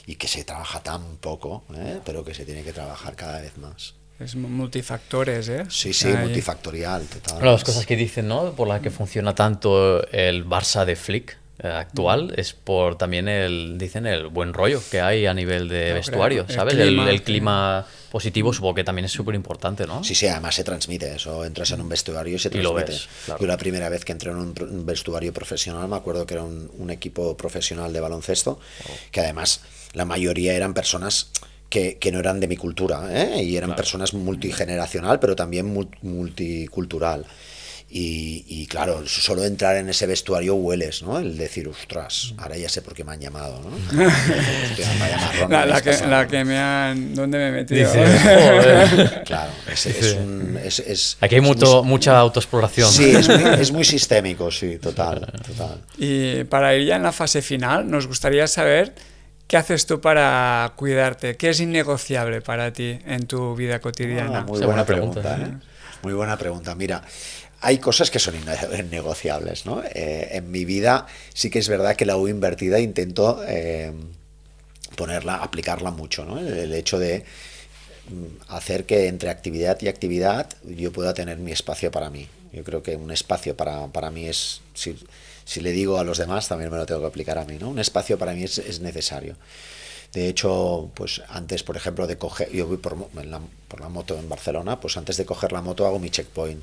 y que se trabaja tan poco, pero que se tiene que trabajar cada vez más. Es multifactores, ¿eh? Sí, sí, Ahí. multifactorial, total. Una de las cosas que dicen, ¿no? Por la que funciona tanto el Barça de Flick actual es por también dicen el buen rollo que hay a nivel de Yo vestuario, creo, ¿sabes? clima, El clima positivo supongo que también es súper importante, ¿no? Sí, sí, además se transmite eso. Entras en un vestuario y se Y lo transmite. ves, claro. Yo la primera vez que entré en un vestuario profesional, me acuerdo que era un equipo profesional de baloncesto, que además la mayoría eran personas que no eran de mi cultura, ¿eh? Y eran personas multigeneracional, pero también multicultural. Y claro, solo entrar en ese vestuario hueles, ¿no? El decir, ostras, ahora ya sé por qué me han llamado, ¿no? Hostia, vaya marrón me habéis pasado. La que me han... ¿Dónde me he metido? Dice, joder. Claro, Aquí hay mucha autoexploración. Sí, es muy sistémico, sí, total. Y para ir ya en la fase final, nos gustaría saber qué haces tú para cuidarte, qué es innegociable para ti en tu vida cotidiana. Muy Esa buena buena pregunta, pregunta, ¿eh? Muy buena pregunta. Mira, hay cosas que son innegociables, ¿no? En mi vida sí que es verdad que la U invertida intento aplicarla mucho, ¿no? El hecho de hacer que entre actividad y actividad yo pueda tener mi espacio para mí. Yo creo que un espacio para mí es, si le digo a los demás, también me lo tengo que aplicar a mí, ¿no? Un espacio para mí es necesario. De hecho, pues antes, por ejemplo, de coger, yo voy por la moto en Barcelona, pues antes de coger la moto hago mi checkpoint,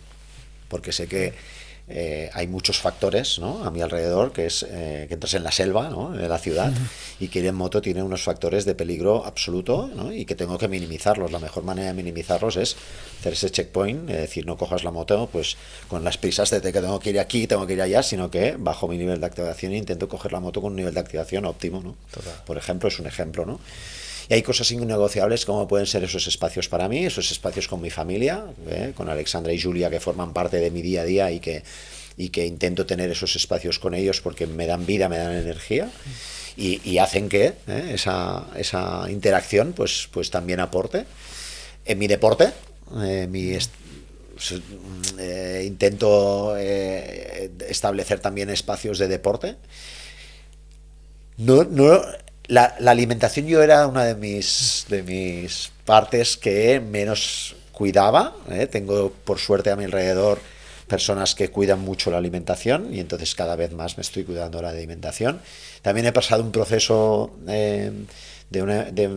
porque sé que hay muchos factores, ¿no? A mi alrededor, que es que entras en la selva, ¿no? De la ciudad, y que ir en moto tiene unos factores de peligro absoluto, ¿no? Y que tengo que minimizarlos. La mejor manera de minimizarlos es hacer ese checkpoint, es decir, no cojas la moto pues con las prisas de que tengo que ir aquí, tengo que ir allá, sino que bajo mi nivel de activación e intento coger la moto con un nivel de activación óptimo, ¿no? Por ejemplo, es un ejemplo, ¿no? Y hay cosas innegociables como pueden ser esos espacios para mí, esos espacios con mi familia, con Alexandra y Julia, que forman parte de mi día a día y que intento tener esos espacios con ellos porque me dan vida, me dan energía y hacen que esa interacción pues también aporte. En mi deporte, intento establecer también espacios de deporte. La alimentación yo era una de mis partes que menos cuidaba, ¿eh? Tengo por suerte a mi alrededor personas que cuidan mucho la alimentación y entonces cada vez más me estoy cuidando la alimentación. También he pasado un proceso de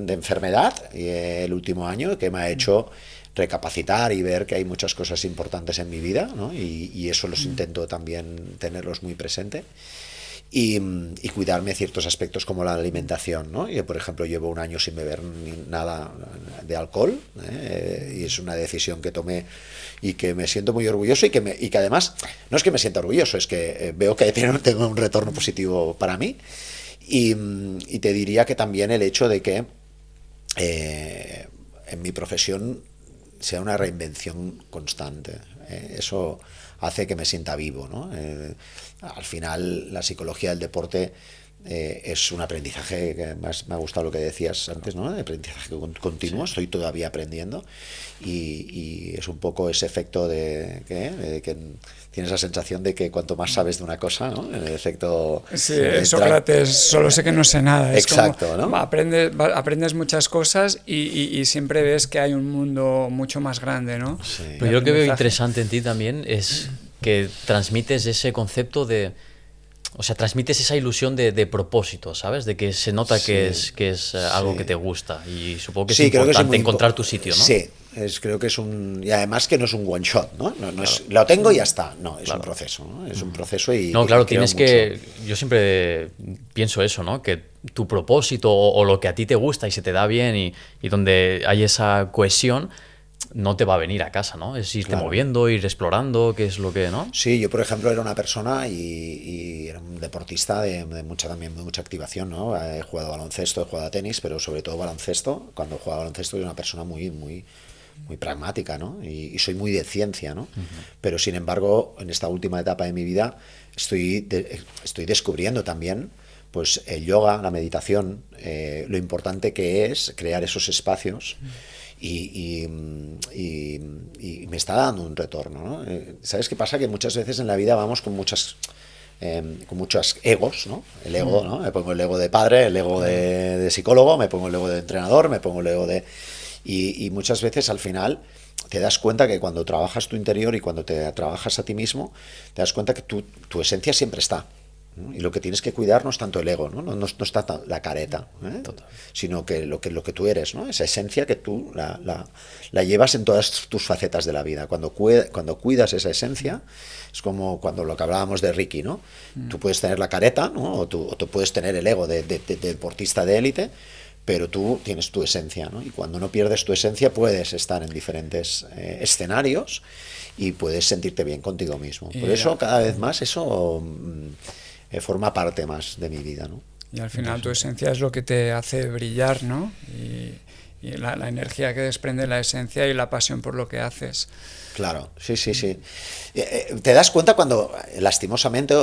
enfermedad el último año que me ha hecho recapacitar y ver que hay muchas cosas importantes en mi vida, ¿no? Y eso los intento también tenerlos muy presente. Y cuidarme ciertos aspectos como la alimentación, ¿no? Yo, por ejemplo, llevo un año sin beber nada de alcohol, y es una decisión que tomé y que me siento muy orgulloso y que además, no es que me sienta orgulloso, es que veo que tengo un retorno positivo para mí y te diría que también el hecho de que en mi profesión sea una reinvención constante, eso hace que me sienta vivo, ¿no? Al final, la psicología del deporte es un aprendizaje, que más me ha gustado lo que decías antes, ¿no? De aprendizaje continuo, estoy todavía aprendiendo y es un poco ese efecto de que tienes la sensación de que cuanto más sabes de una cosa, ¿no? El efecto... Sí, Sócrates, solo sé que no sé nada. Es exacto, como, ¿no? Aprendes muchas cosas y siempre ves que hay un mundo mucho más grande, ¿no? Sí. Pero yo lo que veo interesante en ti también es que transmites ese concepto de... O sea, transmites esa ilusión de propósito, ¿sabes? De que se nota que es algo que te gusta y supongo que es importante encontrar tu sitio, ¿no? Sí, creo que es y además que no es un one shot, ¿no? No es, lo tengo y ya está, no, es un proceso, ¿no? Es un proceso y... No, claro, y tienes que... Yo siempre pienso eso, ¿no? Que tu propósito o lo que a ti te gusta y se te da bien y donde hay esa cohesión... no te va a venir a casa, ¿no? Es irte moviendo, ir explorando, qué es lo que, ¿no? Sí, yo por ejemplo era una persona y era un deportista de mucha activación, ¿no? He jugado baloncesto, he jugado a tenis, pero sobre todo baloncesto. Cuando jugaba baloncesto era una persona muy pragmática, ¿no? Y soy muy de ciencia, ¿no? Pero sin embargo, en esta última etapa de mi vida estoy descubriendo también pues el yoga, la meditación, lo importante que es crear esos espacios. Y me está dando un retorno, ¿no? ¿Sabes qué pasa? Que muchas veces en la vida vamos con muchos egos, ¿no? El ego, ¿no? Me pongo el ego de padre, el ego de psicólogo, me pongo el ego de entrenador, me pongo el ego de... Y muchas veces al final te das cuenta que cuando trabajas tu interior y cuando te trabajas a ti mismo, te das cuenta que tu esencia siempre está, ¿no? Y lo que tienes que cuidar no es tanto el ego, ¿no? No está la careta, sino que lo que tú eres, ¿no? Esa esencia que tú la llevas en todas tus facetas de la vida. Cuando cuidas esa esencia, es como cuando lo que hablábamos de Ricky, ¿no? Tú puedes tener la careta, ¿no? O tú puedes tener el ego de deportista de élite, pero tú tienes tu esencia, ¿no? Y cuando no pierdes tu esencia puedes estar en diferentes escenarios y puedes sentirte bien contigo mismo. Por eso cada vez más eso forma parte más de mi vida, ¿no? Y al final tu esencia es lo que te hace brillar, ¿no? Y la energía que desprende la esencia y la pasión por lo que haces. Claro, sí. Te das cuenta cuando, lastimosamente,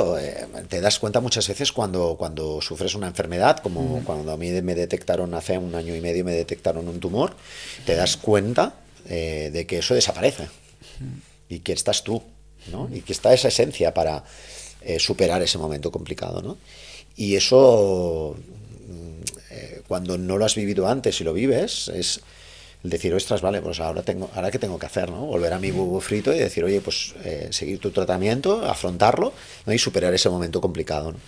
te das cuenta muchas veces cuando sufres una enfermedad, como cuando a mí me detectaron hace 1 año y medio, me detectaron un tumor, te das cuenta de que eso desaparece y que estás tú, ¿no? Y que está esa esencia para superar ese momento complicado, ¿no? Y eso, cuando no lo has vivido antes y lo vives, es el decir, ostras, vale, pues ahora qué tengo que hacer, ¿no? Volver a mi huevo frito y decir, oye, pues seguir tu tratamiento, afrontarlo, ¿no? Y superar ese momento complicado, ¿no?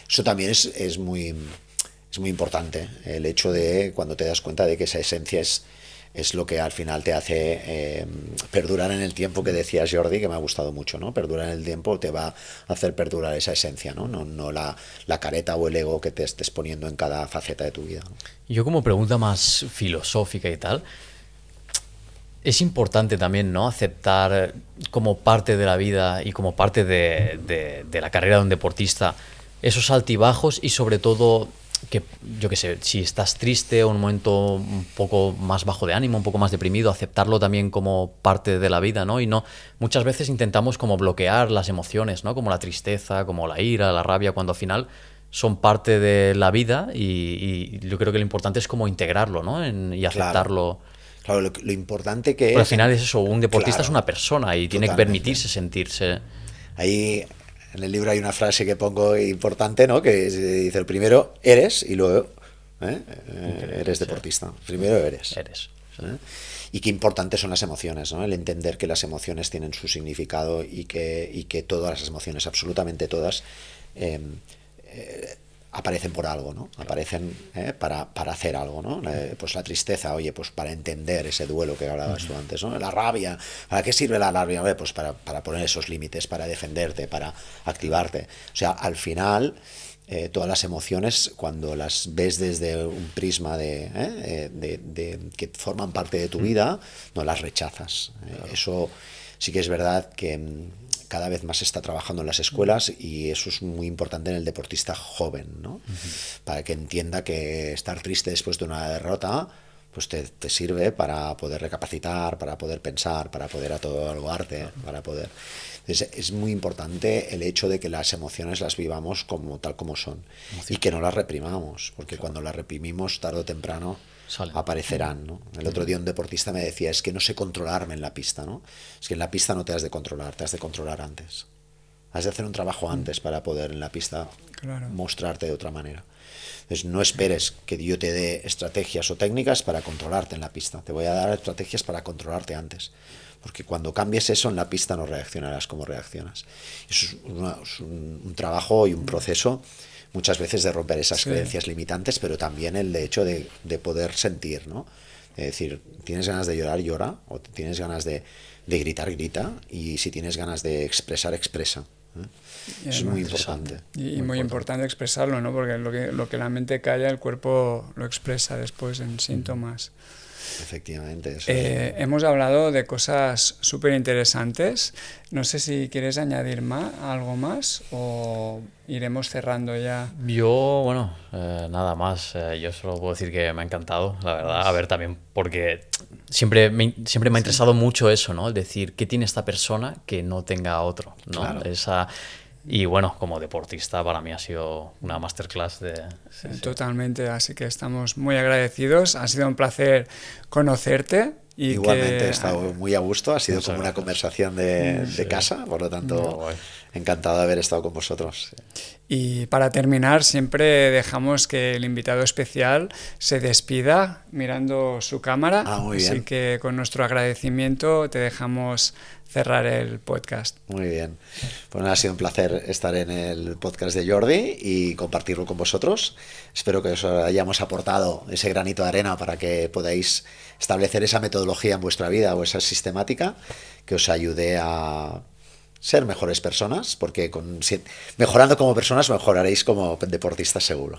Eso también es muy importante, el hecho de cuando te das cuenta de que esa esencia es lo que al final te hace perdurar en el tiempo, que decías, Jordi, que me ha gustado mucho, ¿no? Perdurar en el tiempo te va a hacer perdurar esa esencia, ¿no? No la careta o el ego que te estés poniendo en cada faceta de tu vida, ¿no? Yo, como pregunta más filosófica y tal, es importante también, ¿no?, aceptar como parte de la vida y como parte de la carrera de un deportista esos altibajos, y sobre todo que, yo qué sé, si estás triste o en un momento un poco más bajo de ánimo, un poco más deprimido, aceptarlo también como parte de la vida, ¿no? Y no, muchas veces intentamos como bloquear las emociones, ¿no? Como la tristeza, como la ira, la rabia, cuando al final son parte de la vida, y yo creo que lo importante es como integrarlo, ¿no? Y aceptarlo. Claro, lo importante que Pero al final es eso, un deportista, claro, es una persona y tiene que permitirse sentirse. Ahí en el libro hay una frase que pongo importante, ¿no? Que dice, el primero eres y luego eres deportista. Primero eres. Y qué importantes son las emociones, ¿no? El entender que las emociones tienen su significado y que todas las emociones, absolutamente todas, aparecen por algo, ¿no? Aparecen para hacer algo, ¿no? Pues la tristeza, oye, pues para entender ese duelo que hablabas tú antes, ¿no? La rabia, ¿para qué sirve la rabia? Pues para poner esos límites, para defenderte, para activarte. O sea, al final, todas las emociones, cuando las ves desde un prisma de que forman parte de tu vida, no las rechazas. Eso sí que es verdad que cada vez más se está trabajando en las escuelas, y eso es muy importante en el deportista joven, ¿no? Para que entienda que estar triste después de una derrota pues te sirve para poder recapacitar, para poder pensar, para poder autoevaluarte, para poder... Entonces, es muy importante el hecho de que las emociones las vivamos tal como son, y que no las reprimamos, porque cuando las reprimimos, tarde o temprano aparecerán, ¿no? El otro día un deportista me decía, es que no sé controlarme en la pista, ¿no? Es que en la pista no te has de controlar, te has de controlar antes. Has de hacer un trabajo antes para poder en la pista mostrarte de otra manera. Entonces, no esperes que yo te dé estrategias o técnicas para controlarte en la pista. Te voy a dar estrategias para controlarte antes. Porque cuando cambies eso en la pista no reaccionarás como reaccionas. Eso es un trabajo y un proceso muchas veces de romper esas creencias limitantes, pero también el hecho de poder sentir, ¿no? Es decir, tienes ganas de llorar, llora, o tienes ganas de gritar, grita, y si tienes ganas de expresar, expresa. Es muy importante. Y muy importante expresarlo, ¿no? Porque lo que la mente calla, el cuerpo lo expresa después en síntomas. Efectivamente. Hemos hablado de cosas súper interesantes. No sé si quieres añadir algo más o iremos cerrando ya. Yo, bueno, nada más. Yo solo puedo decir que me ha encantado, la verdad. A ver, también porque siempre me ha interesado mucho eso, ¿no? Es decir, ¿qué tiene esta persona que no tenga otro, ¿no? Claro. Y bueno, como deportista para mí ha sido una masterclass Totalmente, así que estamos muy agradecidos. Ha sido un placer conocerte Y igualmente he estado muy a gusto, ha sido Muchas como una gracias. conversación de casa, por lo Muy tanto, guay. encantado de haber estado con vosotros. Y para terminar, siempre dejamos que el invitado especial se despida mirando su cámara. Muy Así bien. que con nuestro agradecimiento te dejamos cerrar el podcast. Muy bien. Pues nada, ha sido un placer estar en el podcast de Jordi y compartirlo con vosotros. Espero que os hayamos aportado ese granito de arena para que podáis establecer esa metodología en vuestra vida o esa sistemática que os ayude a ser mejores personas, porque mejorando como personas mejoraréis como deportistas seguro.